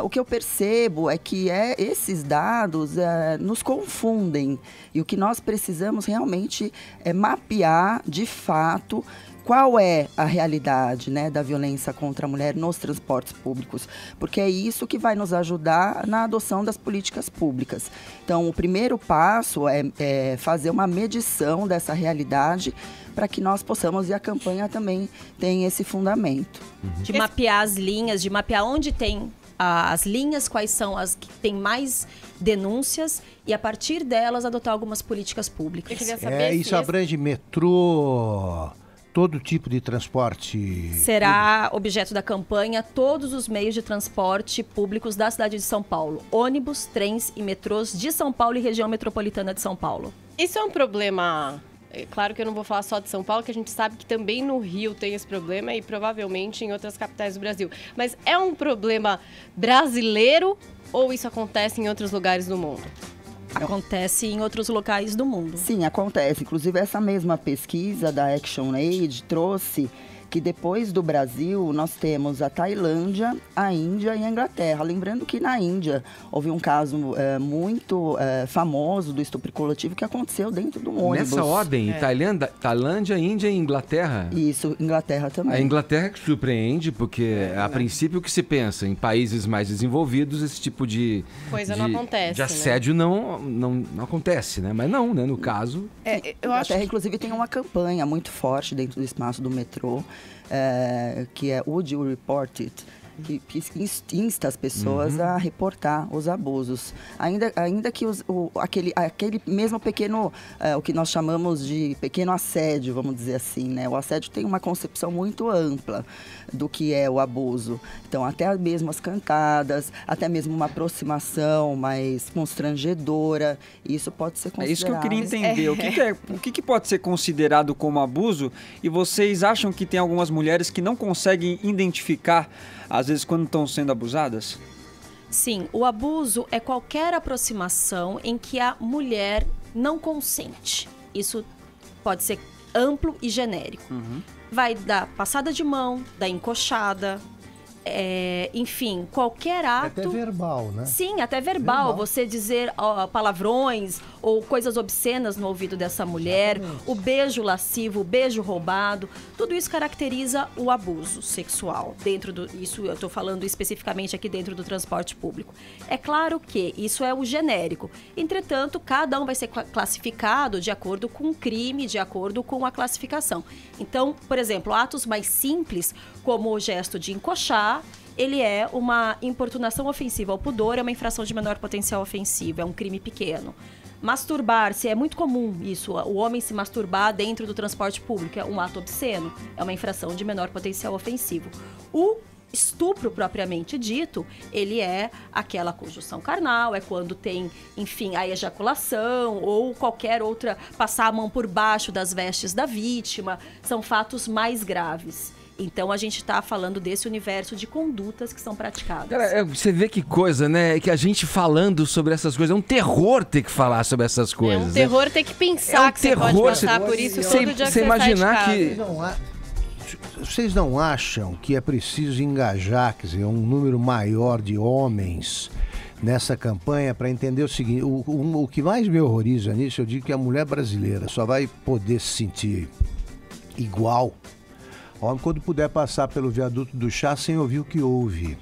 O que eu percebo é que esses dados nos confundem, e o que nós precisamos realmente é mapear, de fato, qual é a realidade, né, da violência contra a mulher nos transportes públicos, porque é isso que vai nos ajudar na adoção das políticas públicas. Então, o primeiro passo é fazer uma medição dessa realidade para que nós possamos, e a campanha também tem esse fundamento. De mapear as linhas, de mapear onde tem as linhas, quais são as que têm mais denúncias, e a partir delas adotar algumas políticas públicas. Eu queria saber isso abrange metrô, todo tipo de transporte? Será objeto da campanha todos os meios de transporte públicos da cidade de São Paulo. Ônibus, trens e metrôs de São Paulo e região metropolitana de São Paulo. Isso é um problema... Claro que eu não vou falar só de São Paulo, que a gente sabe que também no Rio tem esse problema e provavelmente em outras capitais do Brasil. Mas é um problema brasileiro ou isso acontece em outros lugares do mundo? Acontece em outros locais do mundo. Sim, acontece. Inclusive, essa mesma pesquisa da Action Aid trouxe que depois do Brasil nós temos a Tailândia, a Índia e a Inglaterra. Lembrando que na Índia houve um caso muito famoso do estupro coletivo que aconteceu dentro de um ônibus. Nessa ordem, Tailândia, Índia e Inglaterra? Isso, Inglaterra também. A Inglaterra que surpreende, porque a princípio o que se pensa em países mais desenvolvidos, esse tipo de coisa não acontece, de assédio não acontece, né? Mas não, né? No caso... Eu acho que... inclusive, tem uma campanha muito forte dentro do espaço do metrô, que é Would You Report It? Que insta as pessoas a reportar os abusos. Ainda que aquele mesmo pequeno, o que nós chamamos de pequeno assédio, vamos dizer assim, né? O assédio tem uma concepção muito ampla do que é o abuso. Então, até mesmo as cantadas, até mesmo uma aproximação mais constrangedora, isso pode ser considerado. É isso que eu queria entender. O que pode ser considerado como abuso? E vocês acham que tem algumas mulheres que não conseguem identificar, às vezes, quando estão sendo abusadas? Sim, o abuso é qualquer aproximação em que a mulher não consente. Isso pode ser amplo e genérico. Vai da passada de mão, da encoxada, enfim, qualquer ato... Até verbal, né? Sim, até verbal. Você dizer palavrões ou coisas obscenas no ouvido dessa mulher, exatamente. O beijo lascivo, o beijo roubado, tudo isso caracteriza o abuso sexual. Isso eu estou falando especificamente aqui dentro do transporte público. É claro que isso é o genérico. Entretanto, cada um vai ser classificado de acordo com o crime, de acordo com a classificação. Então, por exemplo, atos mais simples, como o gesto de encoxar, ele é uma importunação ofensiva ao pudor, é uma infração de menor potencial ofensivo, é um crime pequeno. Masturbar-se, é muito comum isso, o homem se masturbar dentro do transporte público, é um ato obsceno, é uma infração de menor potencial ofensivo. O estupro propriamente dito, ele é aquela conjunção carnal, é quando tem, enfim, a ejaculação ou qualquer outra, passar a mão por baixo das vestes da vítima, são fatos mais graves. Então, a gente está falando desse universo de condutas que são praticadas. Cara, você vê que coisa, né? Que a gente falando sobre essas coisas, é um terror ter que falar sobre essas coisas. É um terror ter que pensar que você pode passar por isso todo dia que você imaginar sai de casa. Vocês não acham que é preciso engajar, quer dizer, um número maior de homens nessa campanha para entender o seguinte, o que mais me horroriza nisso, eu digo que a mulher brasileira só vai poder se sentir igual quando puder passar pelo viaduto do chá sem ouvir o que ouve.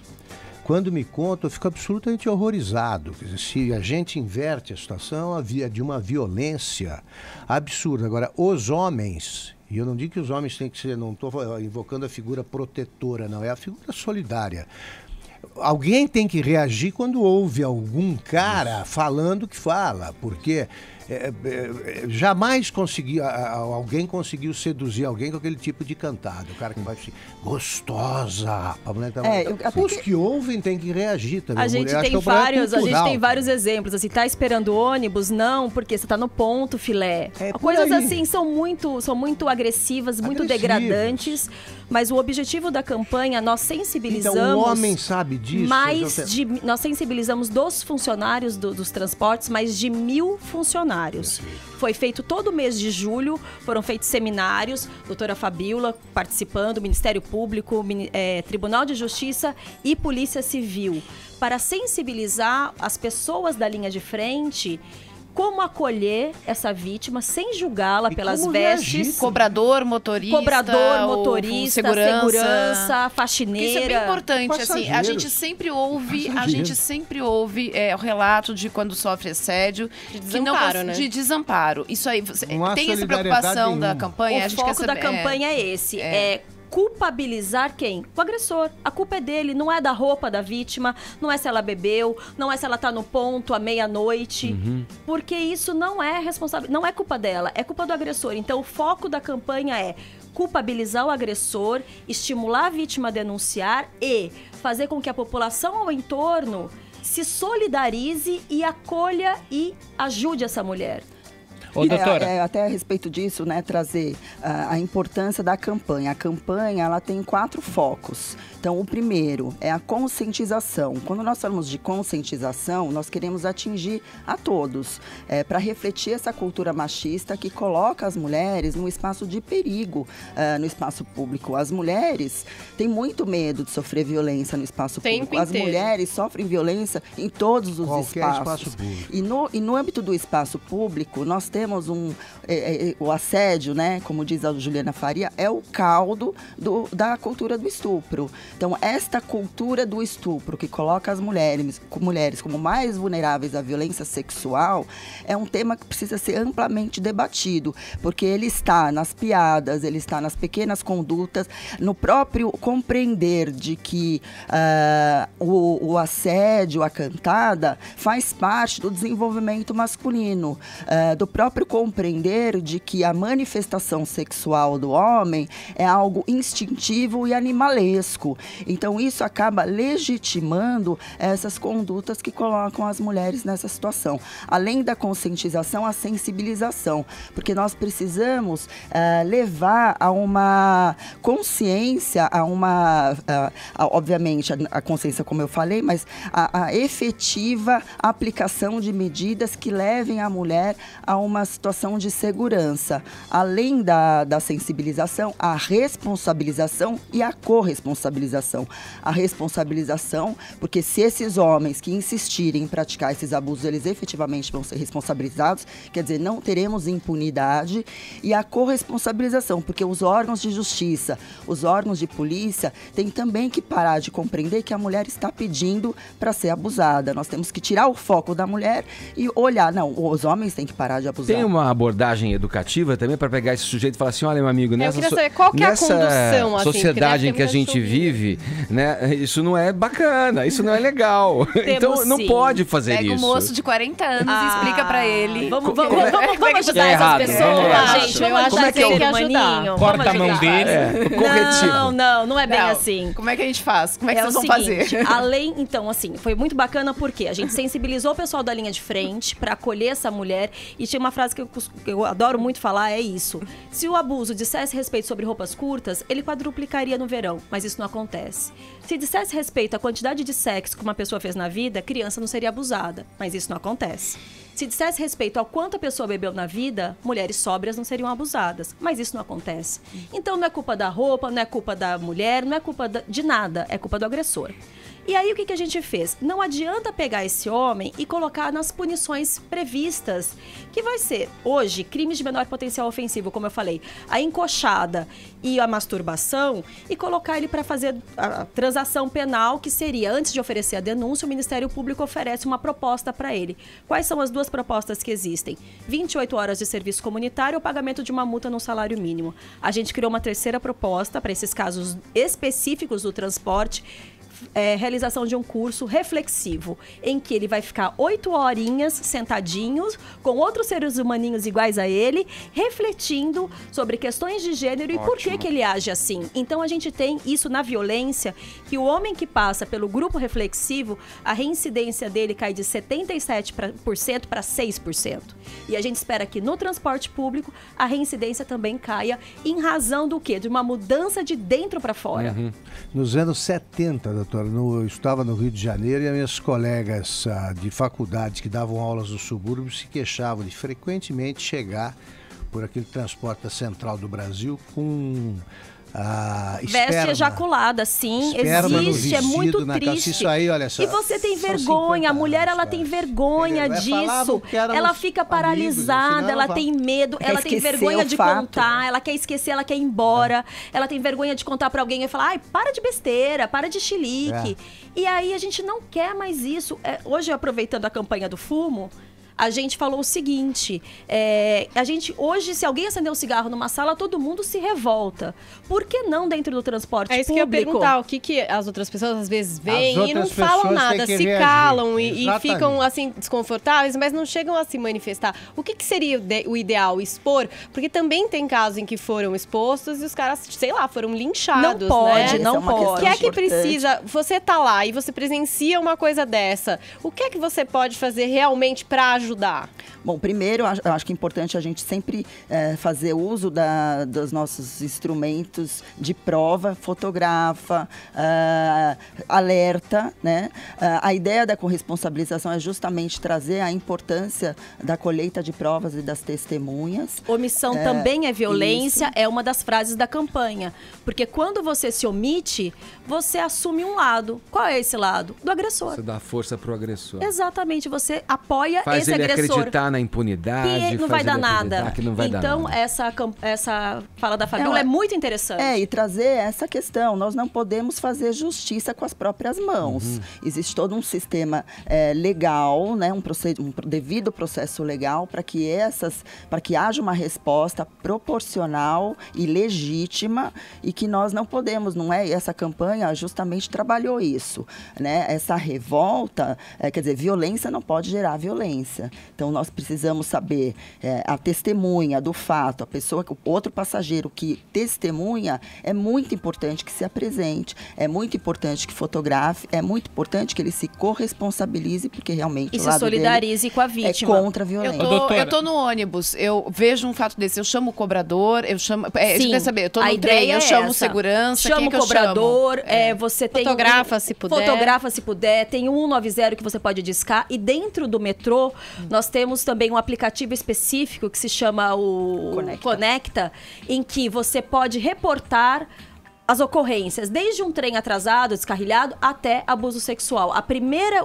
Quando me conta, eu fico absolutamente horrorizado. Quer dizer, se a gente inverte a situação, havia de uma violência absurda. Agora, os homens, e eu não digo que os homens têm que ser, não estou invocando a figura protetora, não, é a figura solidária. Alguém tem que reagir quando ouve algum cara falando o que fala, porque jamais alguém conseguiu seduzir alguém com aquele tipo de cantado. O cara que vai assim, gostosa. A mulher tá os que ouvem têm que reagir também. A gente tem vários exemplos. Assim, tá esperando o ônibus? Não, porque você tá no ponto, filé. Coisas assim são muito agressivas, muito degradantes. Mas o objetivo da campanha, nós sensibilizamos... Então, o homem sabe disso? Nós sensibilizamos dos funcionários dos transportes, mais de 1.000 funcionários. Foi feito todo mês de julho, foram feitos seminários, doutora Fabíola participando, Ministério Público, Tribunal de Justiça e Polícia Civil, para sensibilizar as pessoas da linha de frente como acolher essa vítima sem julgá-la pelas vestes. Cobrador, motorista, segurança, faxineira. Isso é bem importante. Assim, a gente sempre ouve o relato de quando sofre assédio. De desamparo, né? De desamparo. Isso aí, tem essa preocupação da campanha? O foco da campanha é esse. Culpabilizar quem? O agressor. A culpa é dele, não é da roupa da vítima, não é se ela bebeu, não é se ela tá no ponto à meia-noite, porque isso não é responsável, não é culpa dela, é culpa do agressor. Então o foco da campanha é culpabilizar o agressor, estimular a vítima a denunciar e fazer com que a população ao entorno se solidarize e acolha e ajude essa mulher. Ô, doutora. Até a respeito disso, né, trazer a importância da campanha. A campanha, ela tem 4 focos. Então, o primeiro é a conscientização. Quando nós falamos de conscientização, nós queremos atingir a todos, para refletir essa cultura machista que coloca as mulheres num espaço de perigo no espaço público. As mulheres têm muito medo de sofrer violência no espaço público. As mulheres sofrem violência em todos os espaços. E no âmbito do espaço público, nós temos o assédio, né, como diz a Juliana Faria, é o caldo da cultura do estupro. Então, esta cultura do estupro que coloca as mulheres como mais vulneráveis à violência sexual é um tema que precisa ser amplamente debatido, porque ele está nas piadas, ele está nas pequenas condutas, no próprio compreender de que o assédio, a cantada, faz parte do desenvolvimento masculino, do próprio compreender de que a manifestação sexual do homem é algo instintivo e animalesco. Então, isso acaba legitimando essas condutas que colocam as mulheres nessa situação. Além da conscientização, a sensibilização, porque nós precisamos levar a uma consciência, obviamente, a consciência, como eu falei, mas a efetiva aplicação de medidas que levem a mulher a uma situação de segurança. Além da sensibilização, a responsabilização e a corresponsabilização. A responsabilização, porque se esses homens que insistirem em praticar esses abusos, eles efetivamente vão ser responsabilizados, quer dizer, não teremos impunidade. E a corresponsabilização, porque os órgãos de justiça, os órgãos de polícia, têm também que parar de compreender que a mulher está pedindo para ser abusada. Nós temos que tirar o foco da mulher e olhar, não, os homens têm que parar de abusar. Tem uma abordagem educativa também para pegar esse sujeito e falar assim, olha, meu amigo, eu queria saber qual que é a condução, assim, sociedade em que a gente vive, né, isso não é bacana, isso não é legal. Então não pode fazer isso. Pega um moço de 40 anos e explica pra ele. Vamos ajudar essas pessoas, gente. Eu acho que tem que ajudar. Corta a mão dele. Corretivo. Não é bem assim. Como é que a gente faz? Como é que vocês vão fazer? Além, então, assim, foi muito bacana porque a gente sensibilizou o pessoal da linha de frente pra acolher essa mulher. E tinha uma frase que eu adoro muito falar, é isso. Se o abuso dissesse respeito sobre roupas curtas, ele quadruplicaria no verão, mas isso não acontece. Se dissesse respeito à quantidade de sexo que uma pessoa fez na vida, criança não seria abusada, mas isso não acontece. Se dissesse respeito ao quanto a pessoa bebeu na vida, mulheres sóbrias não seriam abusadas, mas isso não acontece. Então não é culpa da roupa, não é culpa da mulher, não é culpa de nada, é culpa do agressor. E aí o que a gente fez? Não adianta pegar esse homem e colocar nas punições previstas, que vai ser, hoje, crimes de menor potencial ofensivo, como eu falei, a encoxada e a masturbação, e colocar ele para fazer a transação penal, que seria, antes de oferecer a denúncia, o Ministério Público oferece uma proposta para ele. Quais são as duas propostas que existem? 28 horas de serviço comunitário ou pagamento de uma multa no salário mínimo. A gente criou uma terceira proposta para esses casos específicos do transporte, realização de um curso reflexivo, em que ele vai ficar 8 horinhas sentadinhos com outros seres humaninhos iguais a ele, refletindo sobre questões de gênero e por que ele age assim. Então a gente tem isso na violência, que o homem que passa pelo grupo reflexivo, a reincidência dele cai de 77% para 6%. E a gente espera que no transporte público a reincidência também caia, em razão do quê? De uma mudança de dentro para fora. Uhum. Nos anos 70, doutora, eu estava no Rio de Janeiro e as minhas colegas de faculdade que davam aulas no subúrbio se queixavam de frequentemente chegar por aquele transporte da Central do Brasil com veste ejaculada, sim, existe, é muito triste. Isso aí, olha só, e você tem vergonha, a mulher ela tem vergonha disso, ela fica paralisada, ela tem medo, ela tem vergonha de contar, ela quer esquecer, ela quer ir embora, ela tem vergonha de contar pra alguém e falar, ai, para de besteira, para de chilique. E aí a gente não quer mais isso. Hoje, aproveitando a campanha do fumo, a gente falou o seguinte, hoje, se alguém acender um cigarro numa sala, todo mundo se revolta. Por que não dentro do transporte público? É isso que eu ia perguntar, o que as outras pessoas às vezes veem e não falam nada, se calam e ficam assim desconfortáveis, mas não chegam a se manifestar. O que seria o ideal? Expor? Porque também tem casos em que foram expostos e os caras, sei lá, foram linchados, não pode, né? Não pode. O que é que precisa? Você tá lá e você presencia uma coisa dessa, o que é que você pode fazer realmente pra ajudar ajudar? Bom, primeiro, eu acho que é importante a gente sempre fazer uso dos nossos instrumentos de prova, fotografa, alerta, né? A ideia da corresponsabilização é justamente trazer a importância da colheita de provas e das testemunhas. Omissão também é violência, é uma das frases da campanha. Porque quando você se omite, você assume um lado. Qual é esse lado? Do agressor. Você dá força pro agressor. Exatamente, você apoia faz esse ele agressor. acreditar na impunidade, que não vai dar nada. Que não vai então, dar nada. essa fala da Fabiola é muito interessante. E trazer essa questão. Nós não podemos fazer justiça com as próprias mãos. Existe todo um sistema legal, né, um devido processo legal para que haja uma resposta proporcional e legítima e que nós não podemos, não é? E essa campanha justamente trabalhou isso, né? Essa revolta, quer dizer, violência não pode gerar violência. Então, nós precisamos saber a testemunha do fato, a pessoa, o outro passageiro que testemunha, é muito importante que se apresente, é muito importante que fotografe, é muito importante que ele se corresponsabilize, porque realmente e o se lado solidarize com a vítima. É contra a violência. Eu tô no ônibus, eu vejo um fato desse, eu chamo o cobrador, eu chamo... Sim, quer saber, eu tô no trem, eu chamo segurança, chama o cobrador, você tem... Fotografa se puder. Fotografa se puder, tem o 190 que você pode discar, e dentro do metrô, nós temos também um aplicativo específico que se chama o Conecta, em que você pode reportar as ocorrências, desde um trem atrasado, descarrilhado, até abuso sexual.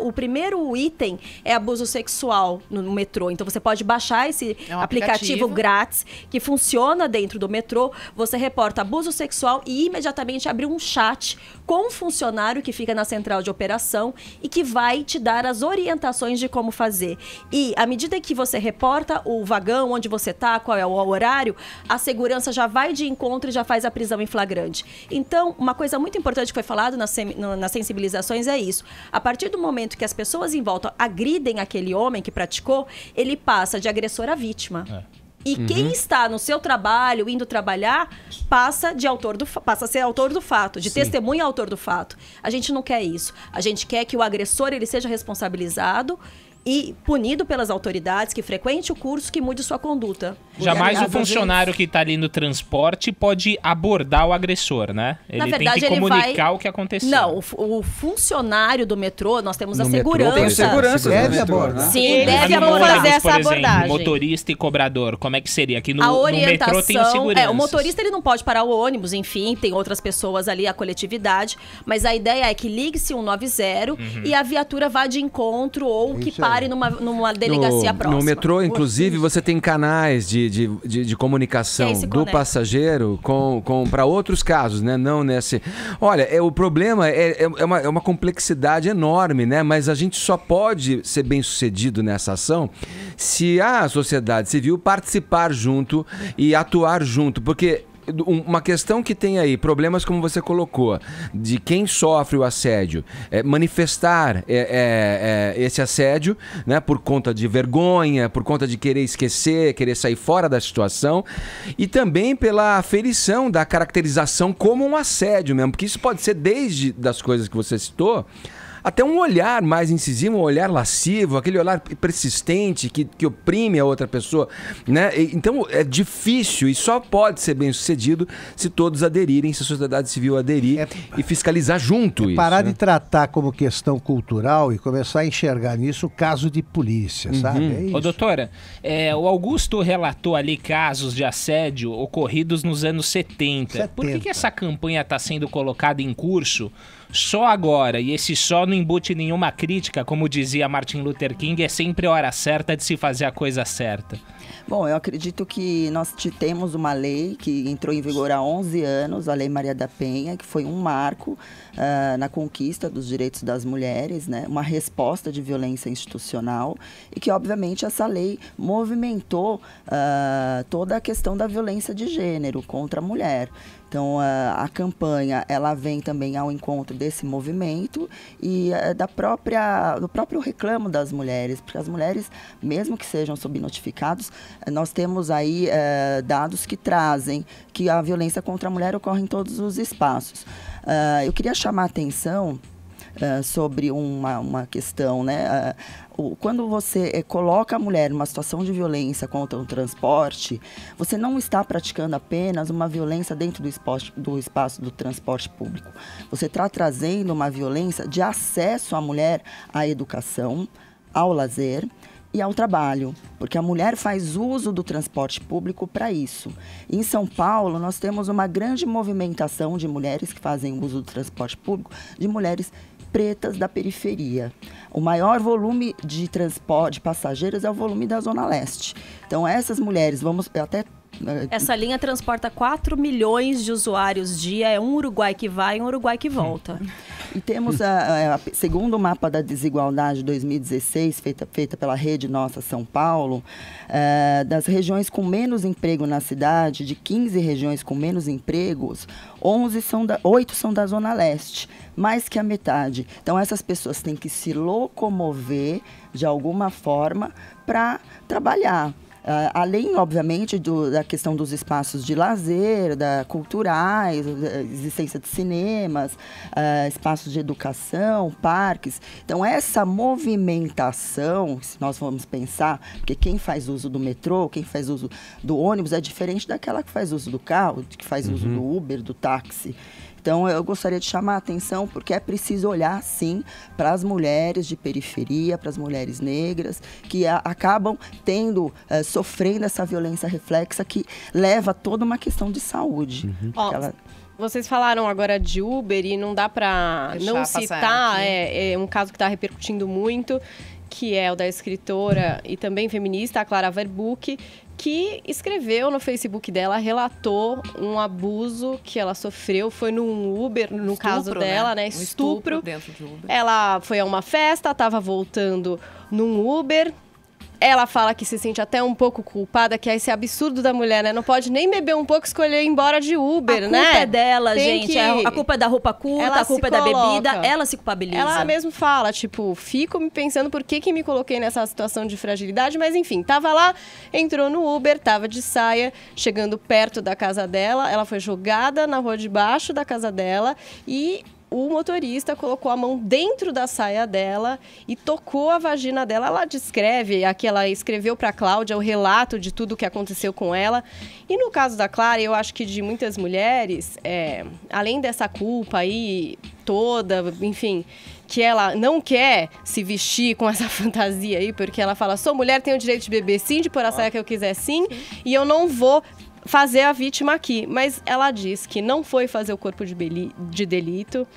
O primeiro item é abuso sexual no metrô. Então, você pode baixar esse aplicativo grátis, que funciona dentro do metrô. Você reporta abuso sexual e imediatamente abre um chat com um funcionário que fica na central de operação e que vai te dar as orientações de como fazer. E, à medida que você reporta o vagão, onde você está, qual é o horário, a segurança já vai de encontro e já faz a prisão em flagrante. Então, uma coisa muito importante que foi falado nas sensibilizações é isso. A partir do momento que as pessoas em volta agridem aquele homem que praticou, ele passa de agressor a vítima. E quem está no seu trabalho, indo trabalhar, passa a ser autor do fato, de testemunha autor do fato. A gente não quer isso. A gente quer que o agressor ele seja responsabilizado e punido pelas autoridades, que frequente o curso, que mude sua conduta. Jamais o funcionário que está ali no transporte pode abordar o agressor, né? Ele tem que comunicar o que aconteceu. Não, o funcionário do metrô, nós temos a segurança. Tem segurança. Deve abordar. Sim, deve fazer essa abordagem. Motorista e cobrador, como é que seria? Aqui no metrô tem o segurança. O motorista ele não pode parar o ônibus, enfim, tem outras pessoas ali, a coletividade, mas a ideia é que ligue-se 190 e a viatura vá de encontro ou que pare numa delegacia próxima. No metrô, inclusive, você tem canais de comunicação do passageiro para outros casos, né? Não nesse... Olha, o problema é uma complexidade enorme, né? Mas a gente só pode ser bem-sucedido nessa ação se a sociedade civil participar junto e atuar junto, porque... Uma questão que tem aí, problemas como você colocou, de quem sofre o assédio, manifestar esse assédio, né, por conta de vergonha, por conta de querer esquecer, querer sair fora da situação, e também pela aferição da caracterização como um assédio mesmo, porque isso pode ser desde das coisas que você citou, até um olhar mais incisivo, um olhar lascivo, aquele olhar persistente que oprime a outra pessoa, né? Então é difícil e só pode ser bem sucedido se todos aderirem, se a sociedade civil aderir e fiscalizar junto isso. Parar de tratar como questão cultural e começar a enxergar nisso caso de polícia, sabe? É isso. Ô, doutora, o Augusto relatou ali casos de assédio ocorridos nos anos 70. Por que essa campanha está sendo colocada em curso só agora, e esse só não embute nenhuma crítica, como dizia Martin Luther King, é sempre a hora certa de se fazer a coisa certa? Bom, eu acredito que nós temos uma lei que entrou em vigor há 11 anos, a Lei Maria da Penha, que foi um marco na conquista dos direitos das mulheres, né? Uma resposta de violência institucional e que, obviamente, essa lei movimentou toda a questão da violência de gênero contra a mulher. Então, a campanha, ela vem também ao encontro desse movimento e do próprio reclamo das mulheres, porque as mulheres, mesmo que sejam subnotificados, nós temos aí dados que trazem que a violência contra a mulher ocorre em todos os espaços. Eu queria chamar a atenção sobre uma questão, né? Quando você coloca a mulher numa situação de violência contra o transporte, você não está praticando apenas uma violência dentro do espaço do transporte público. Você está trazendo uma violência de acesso à mulher à educação, ao lazer e ao trabalho, porque a mulher faz uso do transporte público para isso. Em São Paulo, nós temos uma grande movimentação de mulheres que fazem uso do transporte público, de mulheres pretas da periferia. O maior volume de transporte de passageiros é o volume da Zona Leste. Então, essas mulheres, essa linha transporta 4 milhões de usuários dia, é um Uruguai que vai e um Uruguai que volta. E temos, segundo o mapa da desigualdade 2016, feita pela Rede Nossa São Paulo, das regiões com menos emprego na cidade, de 15 regiões com menos empregos, 8 são da Zona Leste, mais que a metade. Então, essas pessoas têm que se locomover de alguma forma para trabalhar. Além, obviamente, da questão dos espaços de lazer, culturais, da existência de cinemas, espaços de educação, parques. Então, essa movimentação, se nós vamos pensar, porque quem faz uso do metrô, quem faz uso do ônibus é diferente daquela que faz uso do carro, que faz uso do Uber, do táxi. Então, eu gostaria de chamar a atenção porque é preciso olhar, sim, para as mulheres de periferia, para as mulheres negras, que acabam sofrendo essa violência reflexa que leva a toda uma questão de saúde. Vocês falaram agora de Uber e não dá para não citar, é um caso que está repercutindo muito, que é o da escritora e também feminista, a Clara Verbuck, que escreveu no Facebook dela, relatou um abuso que ela sofreu, foi num Uber, no caso dela, né? Estupro. Dentro de Uber. Ela foi a uma festa, estava voltando num Uber. Ela fala que se sente até um pouco culpada, que é esse absurdo da mulher, né? Não pode nem beber um pouco e escolher ir embora de Uber, né? A culpa é dela, Tem gente. que- A culpa é da roupa curta, a culpa é da bebida. Ela se culpabiliza. Ela mesmo fala, tipo, fico me pensando por que me coloquei nessa situação de fragilidade, mas enfim, tava lá, entrou no Uber, tava de saia, chegando perto da casa dela, ela foi jogada na rua de baixo da casa dela e o motorista colocou a mão dentro da saia dela e tocou a vagina dela. Ela descreve, aqui ela escreveu para a Cláudia o relato de tudo o que aconteceu com ela. E no caso da Clara, eu acho que de muitas mulheres, além dessa culpa aí toda, enfim, que ela não quer se vestir com essa fantasia aí, porque ela fala, sou mulher, tenho o direito de beber sim, de pôr a saia que eu quiser sim, e eu não vou fazer a vítima aqui. Mas ela diz que não foi fazer o corpo de delito,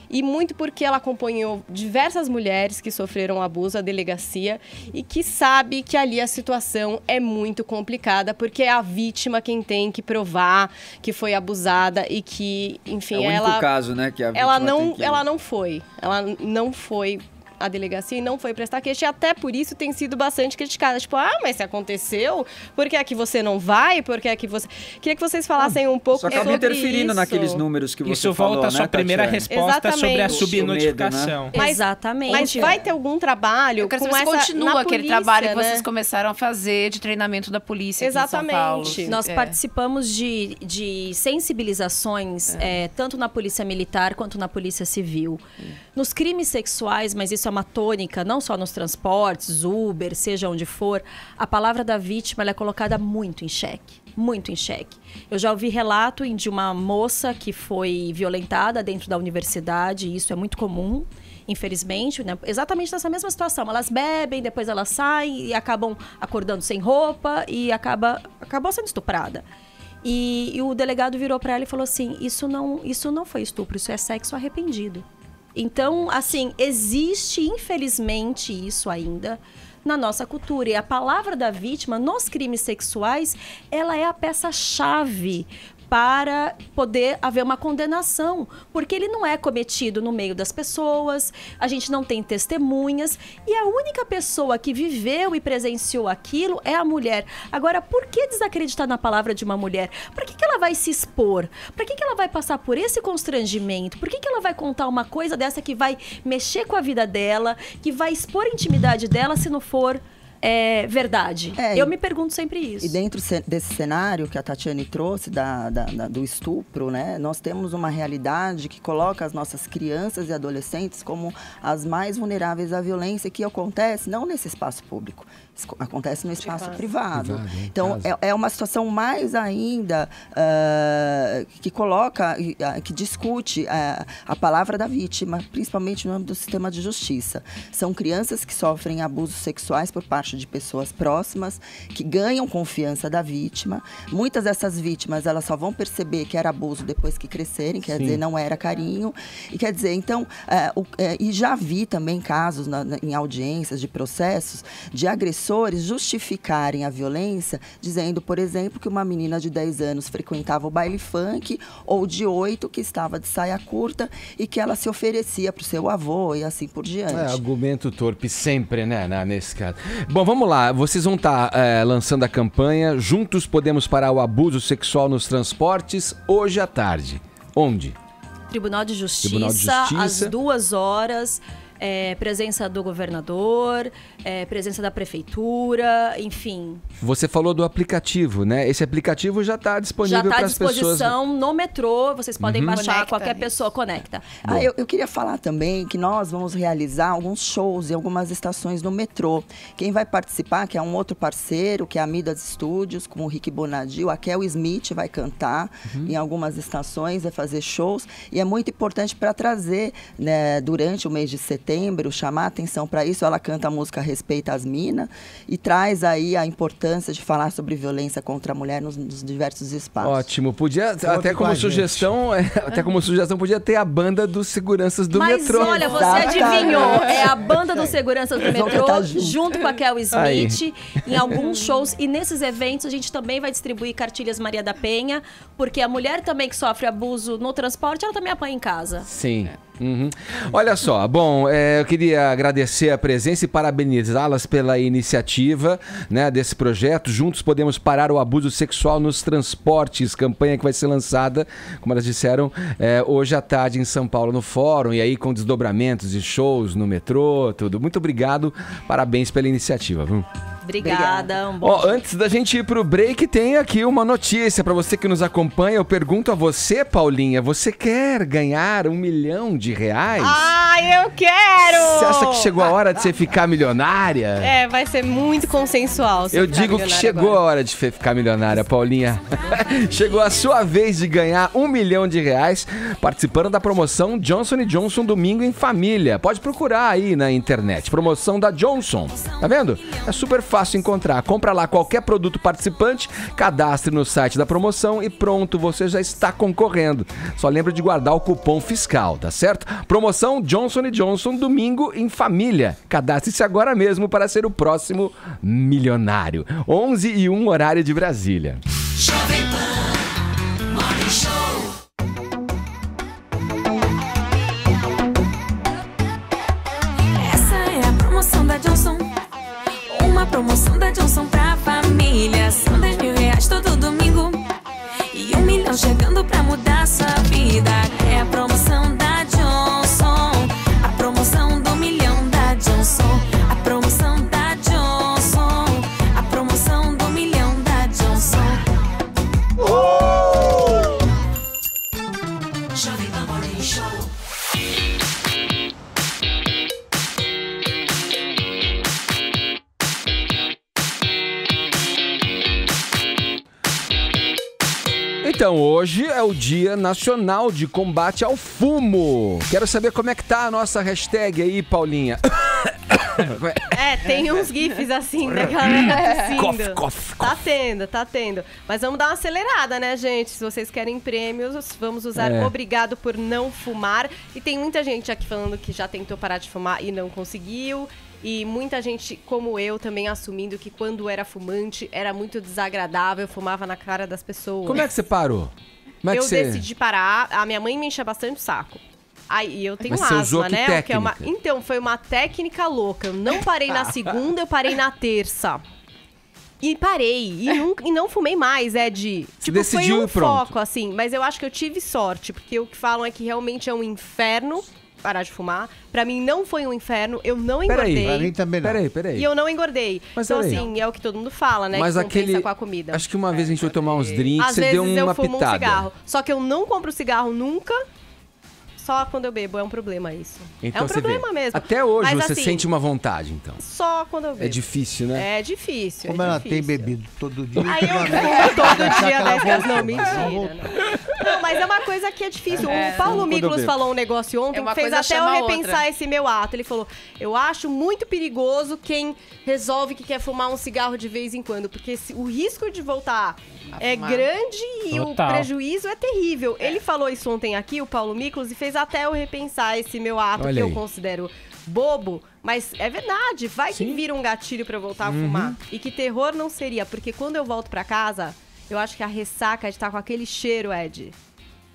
e muito porque ela acompanhou diversas mulheres que sofreram abuso à delegacia e que sabe que ali a situação é muito complicada, porque é a vítima quem tem que provar que foi abusada e que, enfim, É o único caso, né, que a vítima tem que... ela não foi à delegacia e não foi prestar queixa, e até por isso tem sido bastante criticada. Tipo, mas se aconteceu, por que é que você não vai? Por que é que você... Queria que vocês falassem um pouco Só sobre acaba interferindo isso. naqueles números que você Isso falou, volta à né, sua primeira Tatiana? resposta sobre a Exatamente. subnotificação. Exatamente. Mas vai ter algum trabalho Eu quero com saber se essa... continua na aquele polícia, trabalho que né? vocês começaram a fazer de treinamento da polícia aqui em São Paulo. Exatamente. Nós participamos de sensibilizações, tanto na Polícia Militar quanto na Polícia Civil. Nos crimes sexuais, mas isso é uma tônica, não só nos transportes, Uber, seja onde for, a palavra da vítima ela é colocada muito em xeque. Muito em xeque. Eu já ouvi relato de uma moça que foi violentada dentro da universidade, e isso é muito comum, infelizmente, né? Exatamente nessa mesma situação. Elas bebem, depois elas saem e acabam acordando sem roupa e acabou sendo estuprada. E o delegado virou para ela e falou assim, isso não foi estupro, isso é sexo arrependido. Então, assim, existe, infelizmente, isso ainda na nossa cultura. E a palavra da vítima, nos crimes sexuais, ela é a peça-chave para poder haver uma condenação, porque ele não é cometido no meio das pessoas, a gente não tem testemunhas, e a única pessoa que viveu e presenciou aquilo é a mulher. Agora, por que desacreditar na palavra de uma mulher? Para que ela vai se expor? Para que ela vai passar por esse constrangimento? Por que ela vai contar uma coisa dessa que vai mexer com a vida dela, que vai expor a intimidade dela, se não for verdade? Eu me pergunto sempre isso. E dentro desse cenário que a Tatiane trouxe do estupro, né, nós temos uma realidade que coloca as nossas crianças e adolescentes como as mais vulneráveis à violência, que acontece não nesse espaço público, acontece no espaço privado. Então, é uma situação mais ainda que coloca, que discute a palavra da vítima, principalmente no âmbito do sistema de justiça. São crianças que sofrem abusos sexuais por parte de pessoas próximas, que ganham confiança da vítima. Muitas dessas vítimas, elas só vão perceber que era abuso depois que crescerem, quer dizer, não era carinho. E quer dizer, então, e já vi também casos em audiências de processos de agressores justificarem a violência, dizendo, por exemplo, que uma menina de 10 anos frequentava o baile funk, ou de 8 que estava de saia curta e que ela se oferecia para o seu avô e assim por diante. Argumento torpe sempre, né, nesse caso. Bom, vamos lá. Vocês vão estar lançando a campanha Juntos Podemos Parar o Abuso Sexual nos Transportes, hoje à tarde. Onde? Tribunal de Justiça, às 2 horas. Presença do governador, presença da prefeitura, enfim. Você falou do aplicativo, né? Esse aplicativo já está disponível para as pessoas. Já está à disposição no metrô, vocês podem baixar, qualquer pessoa conecta. Eu queria falar também que nós vamos realizar alguns shows em algumas estações no metrô. Quem vai participar, que é um outro parceiro, que é a Midas Studios, com o Rick Bonadio, a Kel Smith vai cantar em algumas estações, vai fazer shows. E é muito importante para trazer, né, durante o mês de setembro, chamar atenção para isso. Ela canta a música Respeita as Minas e traz aí a importância de falar sobre violência contra a mulher nos diversos espaços. Ótimo, podia até como sugestão, podia ter a banda dos seguranças do metrô. Mas olha, você adivinhou, é a banda dos seguranças do metrô junto com a Kel Smith em alguns shows, e nesses eventos a gente também vai distribuir cartilhas Maria da Penha, porque a mulher também que sofre abuso no transporte, ela também apanha em casa. Sim. Olha só, bom, eu queria agradecer a presença e parabenizá-las pela iniciativa, né, desse projeto. Juntos Podemos Parar o Abuso Sexual nos Transportes, campanha que vai ser lançada, como elas disseram, hoje à tarde em São Paulo, no Fórum, e aí com desdobramentos e shows no metrô, tudo. Muito obrigado, parabéns pela iniciativa. Obrigada. Antes da gente ir pro break, tem aqui uma notícia para você que nos acompanha. Eu pergunto a você, Paulinha, você quer ganhar R$1 milhão? Eu quero! Você acha que chegou a hora de você ficar milionária? Vai ser muito consensual. Eu digo que chegou agora a hora de ficar milionária, Paulinha. Chegou a sua vez de ganhar R$1 milhão participando da promoção Johnson & Johnson Domingo em Família. Pode procurar aí na internet. Promoção da Johnson. Tá vendo? É super fácil encontrar. Compra lá qualquer produto participante, cadastre no site da promoção e pronto, você já está concorrendo. Só lembra de guardar o cupom fiscal, tá certo? Promoção Johnson & Johnson Domingo em Família. Cadastre-se agora mesmo para ser o próximo milionário. 11h01, horário de Brasília. Jovem Pan Morning Show. Essa é a promoção da Johnson. Uma promoção da Johnson pra família. São R$10.000 todo domingo e R$1 milhão chegando pra mudar sua vida. É a promoção da Johnson, a promoção do milhão da Johnson, a promoção da Johnson, a promoção do milhão da Johnson. Jovem Pan Morning Show. Então, hoje é o Dia Nacional de Combate ao Fumo. Quero saber como é que tá a nossa hashtag aí, Paulinha. Tem uns gifs assim da galera tossindo. Cof. Tá tendo. Mas vamos dar uma acelerada, né, gente? Se vocês querem prêmios, vamos usar Obrigado por Não Fumar. E tem muita gente aqui falando que já tentou parar de fumar e não conseguiu. E muita gente, como eu, também assumindo que quando era fumante era muito desagradável, fumava na cara das pessoas. Como é que você parou? Eu decidi parar, a minha mãe me enchia bastante o saco. Aí eu tenho Mas você usou asma, que né? técnica? Então, foi uma técnica louca. Eu não parei na segunda, eu parei na terça. E parei. E não fumei mais, decidiu foi um e pronto. foco, assim. Mas eu acho que eu tive sorte, porque o que falam é que realmente é um inferno. parar de fumar. Pra mim não foi um inferno, eu não engordei. Pra mim também não. Peraí. E eu não engordei. Mas então, peraí. assim, é o que todo mundo fala, né? Mas que compensa aquele... com a comida. Acho que uma vez a gente foi tomar uns drinks, Às você vezes deu uma eu fumo pitada. um cigarro. Só que eu não compro cigarro nunca. Só quando eu bebo, é um problema isso. Então, é um você problema vê. mesmo. Até hoje Mas, você assim, sente uma vontade, então. Só quando eu bebo. É difícil, né? É difícil. Como é ela difícil. tem bebido todo dia. Aí eu fumo todo dia 10 casas. Não, mentira. Não, mas é uma coisa que é difícil. O Paulo Miklos falou um negócio ontem que fez até eu repensar esse meu ato. Ele falou, eu acho muito perigoso quem resolve que quer fumar um cigarro de vez em quando, porque o risco de voltar é grande e o prejuízo é terrível. Ele falou isso ontem aqui, o Paulo Miklos, e fez até eu repensar esse meu ato, que eu considero bobo, mas é verdade, vai que vira um gatilho pra eu voltar a fumar. E que terror não seria, porque quando eu volto pra casa, eu acho que a ressaca de estar com aquele cheiro, Ed,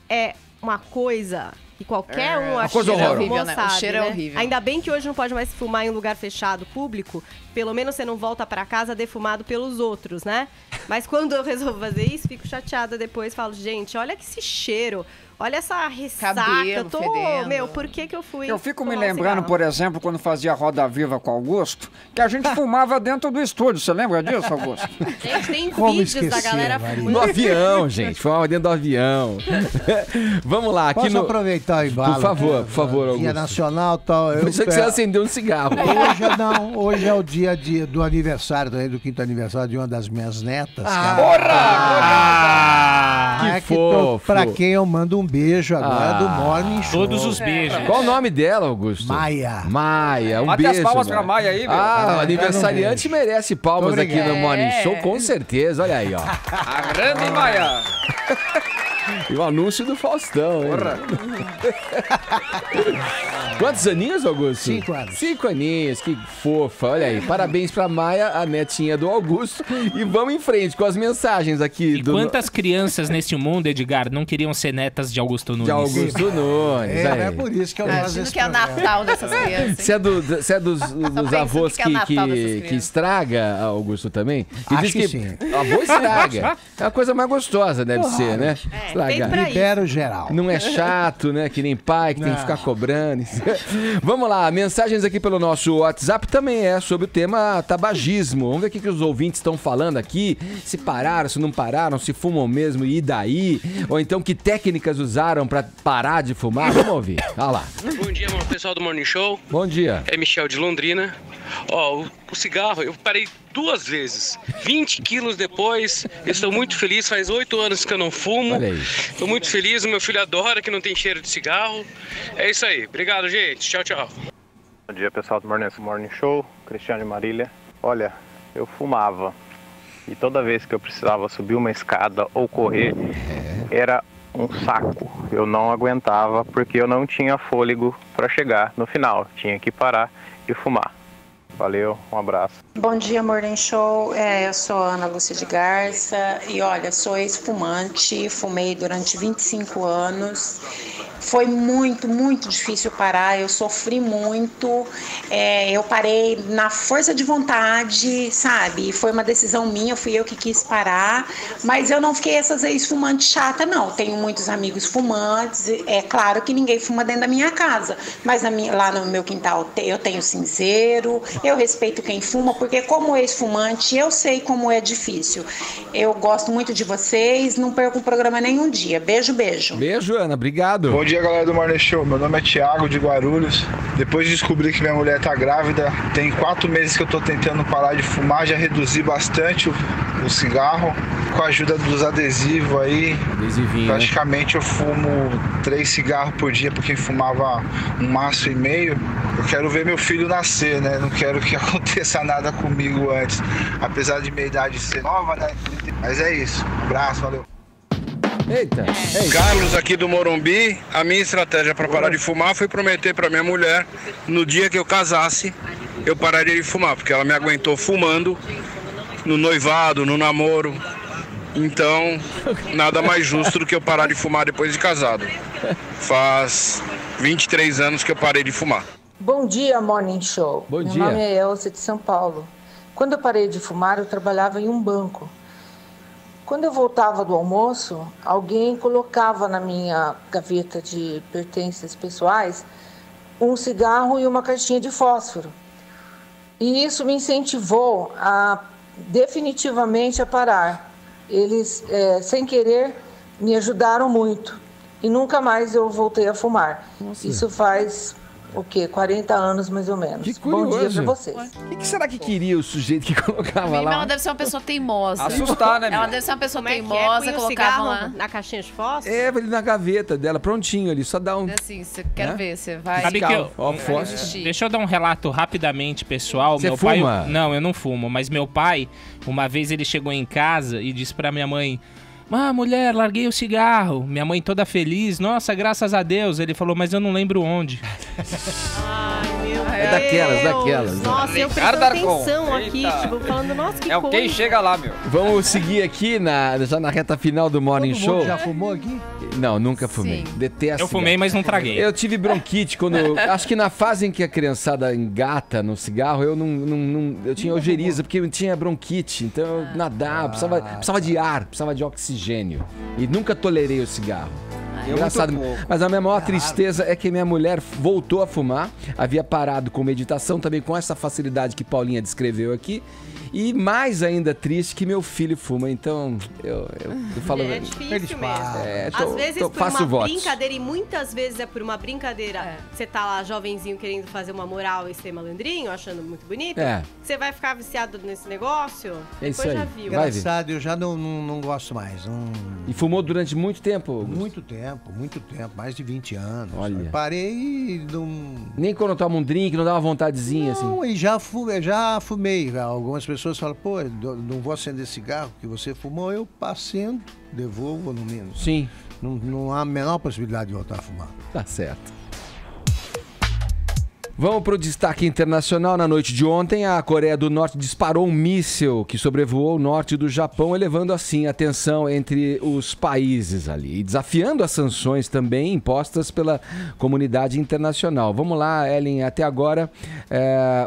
é uma coisa que qualquer um acha que é horrível, né? O cheiro é horrível. Ainda bem que hoje não pode mais fumar em um lugar fechado, público, pelo menos você não volta pra casa defumado pelos outros, né? Mas quando eu resolvo fazer isso, fico chateada depois, falo, gente, olha que esse cheiro... Olha essa ressaca, eu tô... fedendo. Meu, por que eu fui... Eu fico me tomar um lembrando, cigarro? por exemplo, quando fazia Roda Viva com o Augusto, que a gente fumava dentro do estúdio. Você lembra disso, Augusto? Gente, tem Como vídeos da esquecer, galera Maria? fumando. No avião, gente. Fumava dentro do avião. Vamos lá. Aqui Posso no... aproveitar o embalo? Por favor, Augusto. Dia nacional e tal. Eu pensei que você acendeu um cigarro. Hoje é o dia do aniversário, também, do 5º aniversário de uma das minhas netas. Que fofo. Pra quem eu mando um beijo agora do Morning Show. Todos os beijos. Qual o nome dela, Augusto? Maia. Um Bate beijo. as palmas pra Maia aí, meu. O aniversariante merece palmas Muito aqui no obrigado. Morning Show, com certeza. Olha aí, ó. A grande Maia. E o anúncio do Faustão, hein? Quantos aninhos, Augusto? 5 anos. 5 aninhos, que fofa. Olha aí, parabéns pra Maia, a netinha do Augusto. E vamos em frente com as mensagens aqui. E quantas crianças neste mundo, Edgar, não queriam ser netas de Augusto Nunes? De Augusto Nunes. É por isso que eu gosto Imagino desse que é o programa. Natal dessas crianças. Você é dos avós que é Natal dessas que crianças. estraga, Augusto, também? Que Acho diz que sim. Avô estraga. É a coisa mais gostosa, deve ser, né? feito pra Libera o geral. Não é chato, né? Que nem pai que tem que ficar cobrando. Vamos lá, mensagens aqui pelo nosso WhatsApp também é sobre o tema tabagismo. Vamos ver o que os ouvintes estão falando aqui. Se pararam, se não pararam, se fumam mesmo e daí? Ou então que técnicas usaram pra parar de fumar? Vamos ouvir. Olha lá. Bom dia, pessoal do Morning Show. Bom dia. É Michel de Londrina. Ó, o cigarro eu parei 2 vezes. 20 quilos depois, eu estou muito feliz. Faz 8 anos que eu não fumo. Olha aí. Estou muito feliz, o meu filho adora que não tem cheiro de cigarro. É isso aí. Obrigado, gente. Tchau, tchau. Bom dia, pessoal do Morning Show. Cristiano de Marília. Olha, eu fumava. E toda vez que eu precisava subir uma escada ou correr, era um saco. Eu não aguentava porque eu não tinha fôlego para chegar no final. Tinha que parar e fumar. Valeu, um abraço. Bom dia, Morning Show. Eu sou a Ana Lúcia de Garça e olha, sou ex-fumante, fumei durante 25 anos. Foi muito, muito difícil parar, eu sofri muito, eu parei na força de vontade, sabe? Foi uma decisão minha, fui eu que quis parar, mas eu não fiquei essas ex-fumantes chata, não. Tenho muitos amigos fumantes, é claro que ninguém fuma dentro da minha casa, mas lá no meu quintal eu tenho cinzeiro, eu respeito quem fuma, porque como ex-fumante eu sei como é difícil. Eu gosto muito de vocês, não perco um programa nenhum dia. Beijo, beijo. Beijo, Ana, obrigado. Bom dia, galera do Morning Show. Meu nome é Thiago, de Guarulhos. Depois de descobrir que minha mulher tá grávida, tem 4 meses que eu tô tentando parar de fumar, já reduzi bastante o cigarro. Com a ajuda dos adesivos aí, praticamente eu fumo 3 cigarros por dia, porque fumava 1,5 maço. Eu quero ver meu filho nascer, né? Não quero que aconteça nada comigo antes. Apesar de minha idade ser nova, né? Mas é isso. Um abraço, valeu. Eita. Carlos aqui do Morumbi. A minha estratégia para parar de fumar foi prometer para minha mulher, no dia que eu casasse, eu pararia de fumar, porque ela me aguentou fumando no noivado, no namoro. Então, nada mais justo do que eu parar de fumar depois de casado. Faz 23 anos que eu parei de fumar. Bom dia, Morning Show. Bom dia. Meu nome é Elza de São Paulo. Quando eu parei de fumar, eu trabalhava em um banco. Quando eu voltava do almoço, alguém colocava na minha gaveta de pertences pessoais um cigarro e uma caixinha de fósforo. E isso me incentivou definitivamente a parar. Eles, sem querer, me ajudaram muito. E nunca mais eu voltei a fumar. Nossa. Isso faz, 40 anos mais ou menos. Que curioso. Bom dia pra vocês. O que será que queria o sujeito que colocava Ela lá? deve ser uma pessoa teimosa. Assustar, né, Ela meu? deve ser uma pessoa Como é que é? teimosa, Põe o colocava cigarro lá. na caixinha de fósforo? É, ali na gaveta dela, prontinho ali, só dá um... Assim, você quer Né? ver, você vai... Sabe que eu, Ó, fósforo. deixa eu dar um relato rapidamente, pessoal. Você meu pai, fuma? não, eu não fumo, mas meu pai, uma vez ele chegou em casa e disse pra minha mãe: mulher, larguei o cigarro. Minha mãe toda feliz, nossa, graças a Deus. Ele falou, mas eu não lembro onde. É daquelas. Nossa, eu prestando atenção aqui, tipo, falando, nossa, que coisa. Quem chega lá, meu. Vamos seguir aqui já na reta final do Morning Todo Show. mundo já fumou aqui? Não, nunca fumei. Detesto. Eu fumei, mas não traguei. Eu tive bronquite quando... acho que na fase em que a criançada engata no cigarro, eu eu tinha ojeriza, porque eu tinha bronquite. Então eu nadava, precisava de ar, precisava de oxigênio. E nunca tolerei o cigarro. Engraçado. Mas a minha maior tristeza é que minha mulher voltou a fumar. Havia parado com meditação, também com essa facilidade que Paulinha descreveu aqui. E mais ainda triste que meu filho fuma. Então, eu falo... É difícil mesmo. Às vezes por faço uma votos. brincadeira, e muitas vezes é por uma brincadeira. Você tá lá, jovenzinho, querendo fazer uma moral e ser malandrinho, achando muito bonito. Você vai ficar viciado nesse negócio? É isso Depois aí. já viu. Engraçado, eu já não gosto mais. E fumou durante muito tempo, Augusto? Muito tempo, mais de 20 anos. Olha. Eu parei e não... Nem quando toma um drink, não dá uma vontadezinha assim? Não, e já fumei. Algumas pessoas falam, pô, eu não vou acender cigarro que você fumou. Eu acendo, devolvo no menos. Sim. Não há a menor possibilidade de voltar a fumar. Tá certo. Vamos para o destaque internacional. Na noite de ontem, a Coreia do Norte disparou um míssil que sobrevoou o norte do Japão, elevando assim a tensão entre os países ali, e desafiando as sanções também impostas pela comunidade internacional. Vamos lá, Ellen, até agora,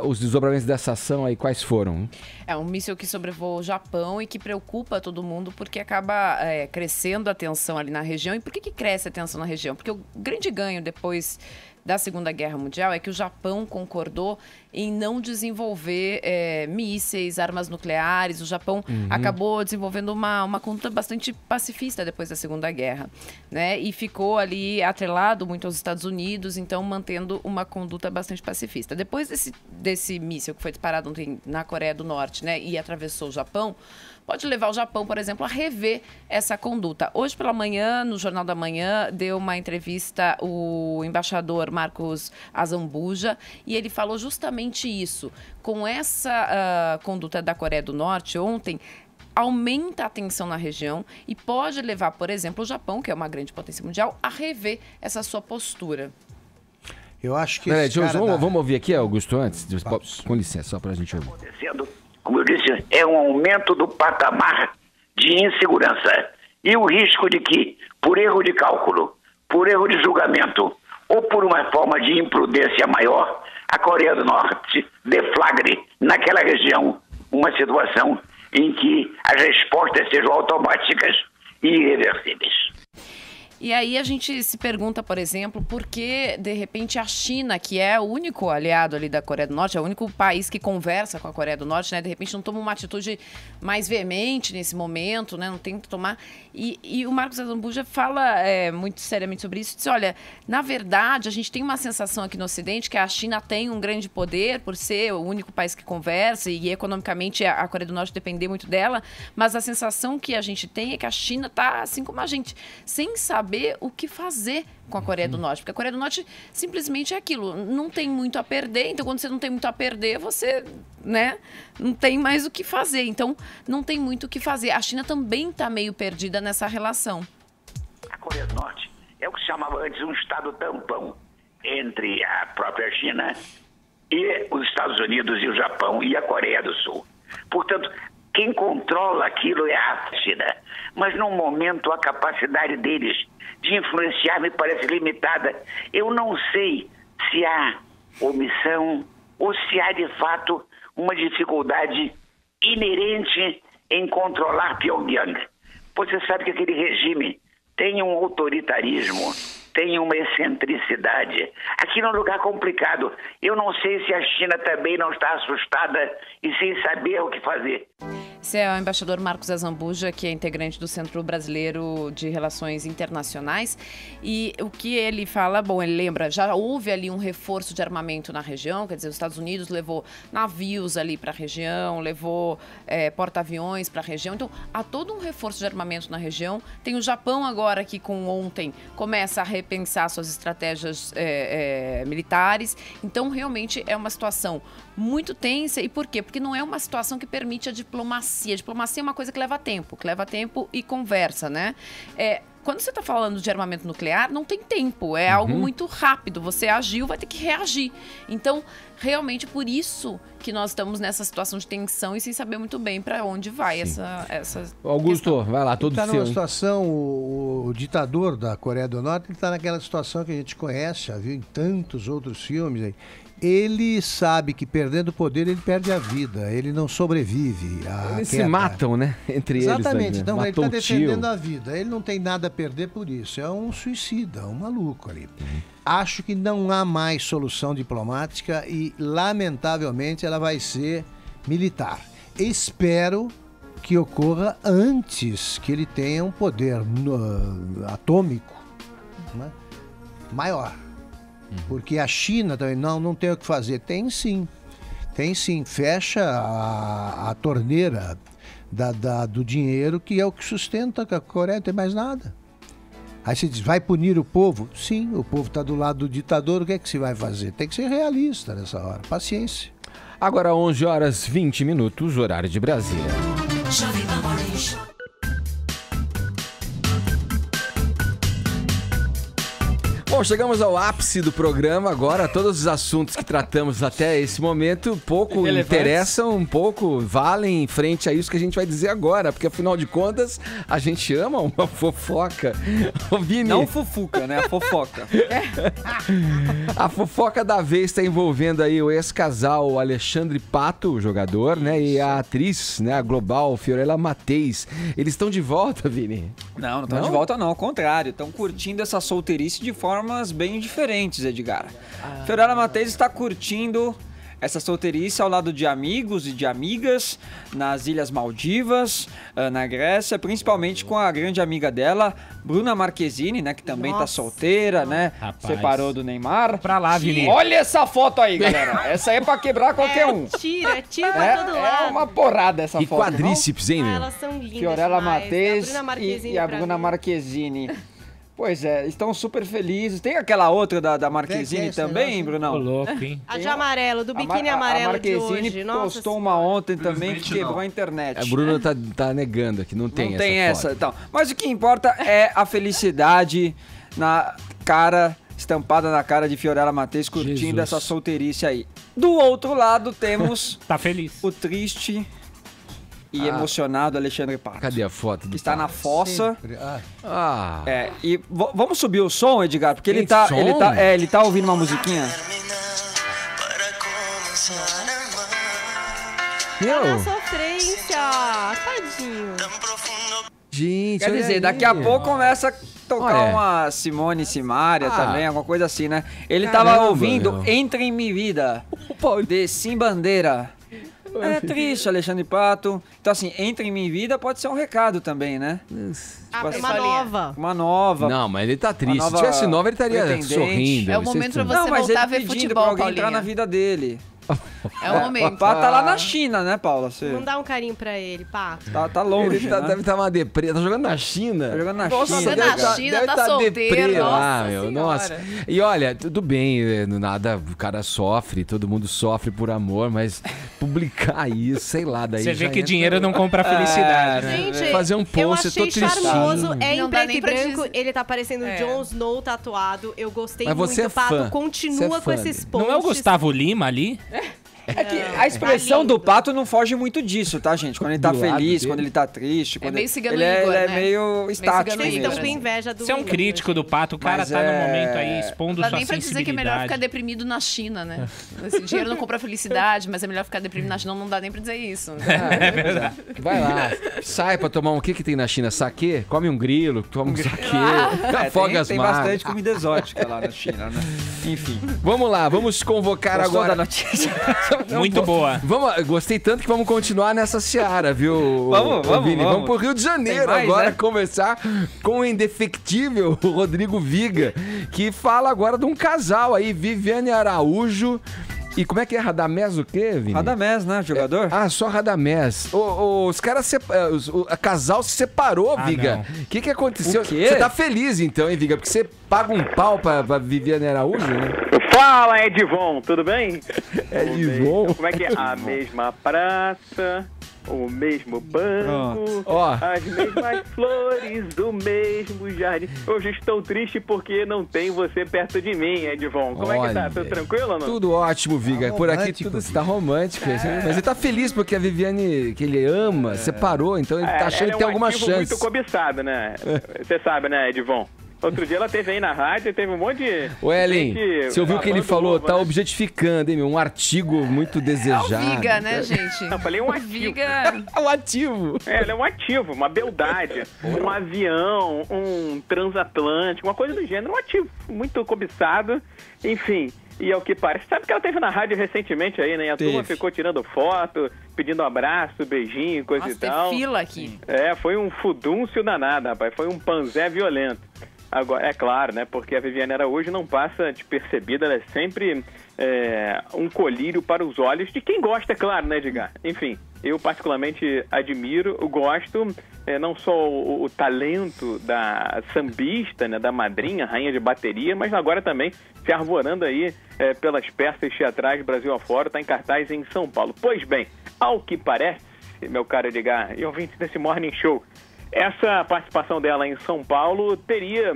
os desdobramentos dessa ação aí, quais foram? É um míssil que sobrevoou o Japão e que preocupa todo mundo porque acaba crescendo a tensão ali na região. E por que cresce a tensão na região? Porque o grande ganho depois da Segunda Guerra Mundial é que o Japão concordou em não desenvolver mísseis, armas nucleares. O Japão acabou desenvolvendo uma conduta bastante pacifista depois da Segunda Guerra, né? E ficou ali atrelado muito aos Estados Unidos, então mantendo uma conduta bastante pacifista. Depois desse míssil que foi disparado ontem na Coreia do Norte, né, e atravessou o Japão, pode levar o Japão, por exemplo, a rever essa conduta. Hoje pela manhã, no Jornal da Manhã, deu uma entrevista o embaixador Marcos Azambuja e ele falou justamente isso. Com essa conduta da Coreia do Norte ontem, aumenta a tensão na região e pode levar, por exemplo, o Japão, que é uma grande potência mundial, a rever essa sua postura. Eu acho que... Vamos ouvir aqui, Augusto, antes? Com licença, só pra gente ouvir. Como eu disse, é um aumento do patamar de insegurança e o risco de que, por erro de cálculo, por erro de julgamento ou por uma forma de imprudência maior, a Coreia do Norte deflagre naquela região uma situação em que as respostas sejam automáticas e irreversíveis. E aí a gente se pergunta, por exemplo, por que, de repente, a China, que é o único aliado ali da Coreia do Norte, é o único país que conversa com a Coreia do Norte, né? De repente não toma uma atitude mais veemente nesse momento, né? Não tem que tomar... E o Marcos Azambuja fala muito seriamente sobre isso. Diz, olha, na verdade, a gente tem uma sensação aqui no Ocidente que a China tem um grande poder por ser o único país que conversa e economicamente a Coreia do Norte depender muito dela, mas a sensação que a gente tem é que a China está, assim como a gente, sem saber o que fazer com a Coreia do Norte, porque a Coreia do Norte simplesmente é aquilo, não tem muito a perder, então quando você não tem muito a perder, você, né, não tem mais o que fazer, então não tem muito o que fazer. A China também está meio perdida nessa relação. A Coreia do Norte é o que se chamava antes um estado tampão entre a própria China e os Estados Unidos e o Japão e a Coreia do Sul. Portanto, quem controla aquilo é a China, mas num momento a capacidade deles de influenciar me parece limitada. Eu não sei se há omissão ou se há de fato uma dificuldade inerente em controlar Pyongyang. Você sabe que aquele regime tem um autoritarismo tem uma excentricidade. Aqui é um lugar complicado. Eu não sei se a China também não está assustada e sem saber o que fazer. Esse é o embaixador Marcos Azambuja, que é integrante do Centro Brasileiro de Relações Internacionais. E o que ele fala, bom, ele lembra, já houve ali um reforço de armamento na região, quer dizer, os Estados Unidos levou navios ali para a região, levou porta-aviões para a região. Então, há todo um reforço de armamento na região. Tem o Japão agora que com ontem começa a repensar suas estratégias militares. Então, realmente é uma situação muito tensa. E por quê? Porque não é uma situação que permite a diplomacia. A diplomacia é uma coisa que leva tempo e conversa, né? Quando você está falando de armamento nuclear, não tem tempo, é algo muito rápido. Você agiu, vai ter que reagir. Então, realmente, por isso que nós estamos nessa situação de tensão e sem saber muito bem para onde vai essa Augusto, questão. vai lá, todo seu. Está numa situação, o ditador da Coreia do Norte está naquela situação que a gente conhece, já viu em tantos outros filmes aí. Ele sabe que perdendo o poder, ele perde a vida, ele não sobrevive. Eles se matam, né? Entre eles. Exatamente, então ele está Matou o defendendo tio. a vida. Ele não tem nada a perder por isso. É um suicida, um maluco ali. Acho que não há mais solução diplomática e, lamentavelmente, ela vai ser militar. Espero que ocorra antes que ele tenha um poder atômico, né, maior. Porque a China também não tem o que fazer. Tem sim. Fecha a torneira do dinheiro, que é o que sustenta a Coreia, não tem mais nada. Aí você diz, vai punir o povo? Sim, o povo está do lado do ditador, o que é que se vai fazer? Tem que ser realista nessa hora, paciência. Agora 11h20, horário de Brasília. Jovem Pan Morning Show. Bom, chegamos ao ápice do programa agora. Todos os assuntos que tratamos até esse momento pouco interessam, um pouco valem em frente a isso que a gente vai dizer agora, porque afinal de contas a gente ama uma fofoca. Ô, Vini, não fofuca, né? A fofoca. A fofoca da vez está envolvendo aí o ex-casal Alexandre Pato, o jogador, né? E a atriz, né? A global Fiorella Matheus. Eles estão de volta, Vini? Não estão de volta não, ao contrário. Estão curtindo essa solteirice de formas bem diferentes, Edgar. Fiorella Matheus está curtindo essa solteirice ao lado de amigos e de amigas nas Ilhas Maldivas, na Grécia, principalmente com a grande amiga dela, Bruna Marquezine, né, que também tá solteira, né? Rapaz. Separou do Neymar. Pra lá, Vini. Olha essa foto aí, galera. Essa aí é pra quebrar qualquer um. Tira pra todo lado. É uma porrada essa E foto. quadríceps, hein, meu? Elas são lindas Fiorella demais. Matheus A Bruna Marquezine e a pra Bruna mim. Marquezine. Pois é, estão super felizes. Tem aquela outra da Marquezine também, Brunão? Ô, louco, hein? A de amarelo, do biquíni amarelo de hoje. A Marquezine Nossa postou uma ontem também que quebrou a internet. A Bruna tá negando aqui, não tem Não essa tem foto. essa, então. Mas o que importa é a felicidade na cara, estampada na cara de Fiorella Matheus, curtindo Jesus. essa solteirice aí. Do outro lado temos Tá feliz. o triste e emocionado Alexandre Pato. Cadê a foto? Que está na fossa. Ah. E vamos subir o som, Edgar, porque ele Tem tá, som? ele tá ouvindo uma musiquinha. Tá na sofrência. Tadinho. Gente, Quer olha dizer, aí. daqui a pouco começa a tocar Olha. uma Simone Simaria também, alguma coisa assim, né? Ele Caramba, tava ouvindo meu. Entra em Minha Vida, de Sim Bandeira. É triste, Alexandre Pato. Então, assim, Entra em Minha Vida pode ser um recado também, né? Ah, assim, uma nova. Uma nova. Não, mas ele tá triste. Uma Se tivesse nova, ele estaria pretendente. sorrindo. É o momento pra você Não, mas voltar a ele ver pedindo futebol, pra alguém Paulinha. entrar na vida dele. É o momento. O Pato tá lá na China, né, Paula? Você Não dá um carinho pra ele, Pato. tá longe, Ele né? deve estar uma deprê. Tá jogando na China. Tá jogando na Nossa, China. deve na tá- China, deve tá tá solteiro, deprê lá, nossa meu. senhora. Nossa. E olha, tudo bem, nada, o cara sofre, todo mundo sofre por amor, mas publicar isso, sei lá, daí Você já vê que entra- dinheiro não compra felicidade, né? Gente, Fazer um eu post, eu achei tô tristinho. charmoso. É Não em dá preto nem e pra branco. dizer. Ele tá parecendo o Jon Snow tatuado. Eu gostei Mas muito, você é Pato. fã. Você Continua é com fã esses dele. posts. Não é o Gustavo Lima ali? É que a expressão do Pato não foge muito disso, tá, gente? Quando ele tá feliz, quando ele tá triste. Quando meio cigano ele Igor, é né? meio estático. Vocês estão mesmo. com inveja do Você é um crítico do Pato, o cara Mas tá no momento aí expondo Dá sua nem pra dizer que é melhor ficar deprimido na China, né? Esse dinheiro não compra felicidade, mas é melhor ficar deprimido na China, não dá nem pra dizer isso. É verdade. Vai lá, sai pra tomar o que tem na China? Saquê? Come um grilo, toma um saquê, afoga as Tem mágoas. bastante comida exótica lá na China, né? Enfim. Vamos lá, vamos convocar Gostou agora. da notícia? Muito boa. Gostei tanto que vamos continuar nessa seara, viu? Vamos, Vini? Vamos pro Rio de Janeiro Tem mais, agora, né? conversar com o indefectível Rodrigo Viga, que fala agora de um casal aí, Viviane Araújo. E como é que é? Radamés o quê, Vini? Radamés, né? Jogador? Só Radamés. Os caras, o casal se separou, Viga. O que aconteceu? O quê? Você tá feliz então, hein, Viga? Porque você paga um pau pra Viviane Araújo, né? Fala, Edivon, tudo bem? Edivon? Como é que é? A mesma praça, o mesmo banco, Ó. as mesmas flores, o mesmo jardim. Hoje estou triste porque não tem você perto de mim, Edivon. Como é que tá? Tudo tranquilo ou não? Tudo ótimo, Viga. Por aqui tudo está romântico. Mas ele tá feliz porque a Viviane, que ele ama, separou, então ele tá achando que tem alguma ativo chance. muito cobiçado, né? Você sabe, né, Edivon? Outro dia ela teve aí na rádio, teve um monte de... Ô, Ellen, gente você ouviu o que ele babando falou? ovo, Tá né? objetificando, hein, meu? Um artigo muito desejado. Viga, né, gente? Eu falei um ativo. Viga... É um ativo. Ele é um ativo, uma beldade, um avião, um transatlântico, uma coisa do gênero, um ativo muito cobiçado, enfim. E ao que parece, sabe que ela teve na rádio recentemente aí, né? A turma ficou tirando foto, pedindo um abraço, beijinho, coisa Nossa, e tal. tem fila aqui. Foi um fudúncio danado, rapaz, foi um panzé violento. Agora, é claro, né? Porque a Viviane Araújo não passa despercebida, ela é sempre um colírio para os olhos de quem gosta, é claro, né, Edgar? Enfim, eu particularmente admiro, gosto, não só o talento da sambista, né, da madrinha, rainha de bateria, mas agora também se arvorando aí pelas peças teatrais Brasil afora, está em cartaz em São Paulo. Pois bem, ao que parece, meu caro Edgar, e ouvinte desse Morning Show, essa participação dela em São Paulo teria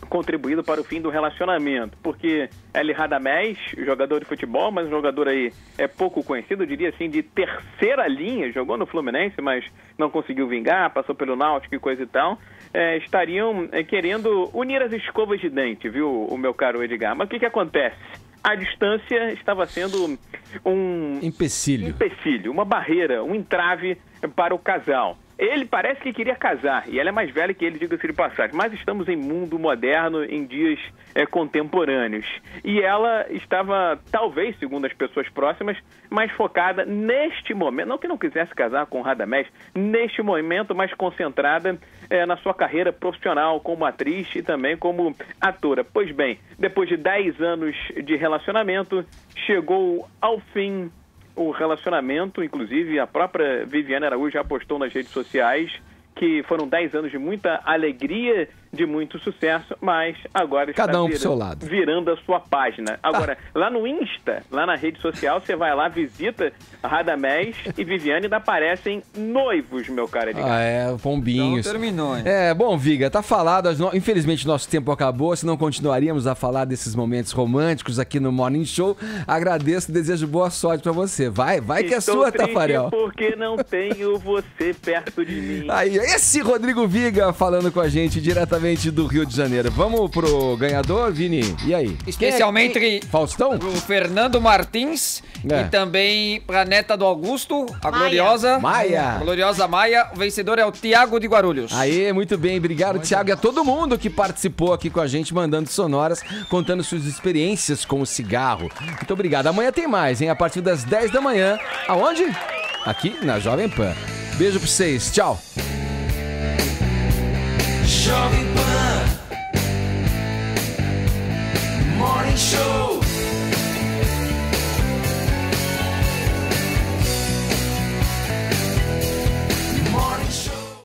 contribuído para o fim do relacionamento, porque Eli Radamés, jogador de futebol, mas um jogador aí pouco conhecido, eu diria assim, de terceira linha, jogou no Fluminense, mas não conseguiu vingar, passou pelo Náutico e coisa e tal, estariam querendo unir as escovas de dente, viu, o meu caro Edgar? Mas o que acontece? A distância estava sendo um empecilho, uma barreira, um entrave para o casal. Ele parece que queria casar, e ela é mais velha que ele, diga-se de passagem, mas estamos em mundo moderno, em dias contemporâneos. E ela estava, talvez, segundo as pessoas próximas, mais focada neste momento, não que não quisesse casar com o Radamés, neste momento mais concentrada na sua carreira profissional como atriz e também como atora. Pois bem, depois de 10 anos de relacionamento, chegou ao fim o relacionamento, inclusive a própria Viviane Araújo já postou nas redes sociais que foram 10 anos de muita alegria, de muito sucesso, mas agora está Cada um pro seu lado. virando a sua página. Agora, lá no Insta, lá na rede social, você vai lá, visita Radamés e Viviane, ainda aparecem noivos, meu cara. Pombinhos. Então terminou, hein? Bom, Viga, tá falado. Infelizmente, nosso tempo acabou, senão continuaríamos a falar desses momentos românticos aqui no Morning Show. Agradeço e desejo boa sorte pra você. Vai que é sua, Tafarel. Porque não tenho você perto de mim. Aí, esse Rodrigo Viga falando com a gente diretamente do Rio de Janeiro. Vamos pro ganhador, Vini? E aí? Especialmente Faustão? Pro Fernando Martins e também pra neta do Augusto, a gloriosa Maia. A gloriosa Maia. O vencedor é o Tiago de Guarulhos. Aê, muito bem. Obrigado, Thiago, e a todo mundo que participou aqui com a gente, mandando sonoras, contando suas experiências com o cigarro. Muito obrigado. Amanhã tem mais, hein? A partir das 10 da manhã. Aonde? Aqui na Jovem Pan. Beijo pra vocês. Tchau. Jovem Pan Morning Show.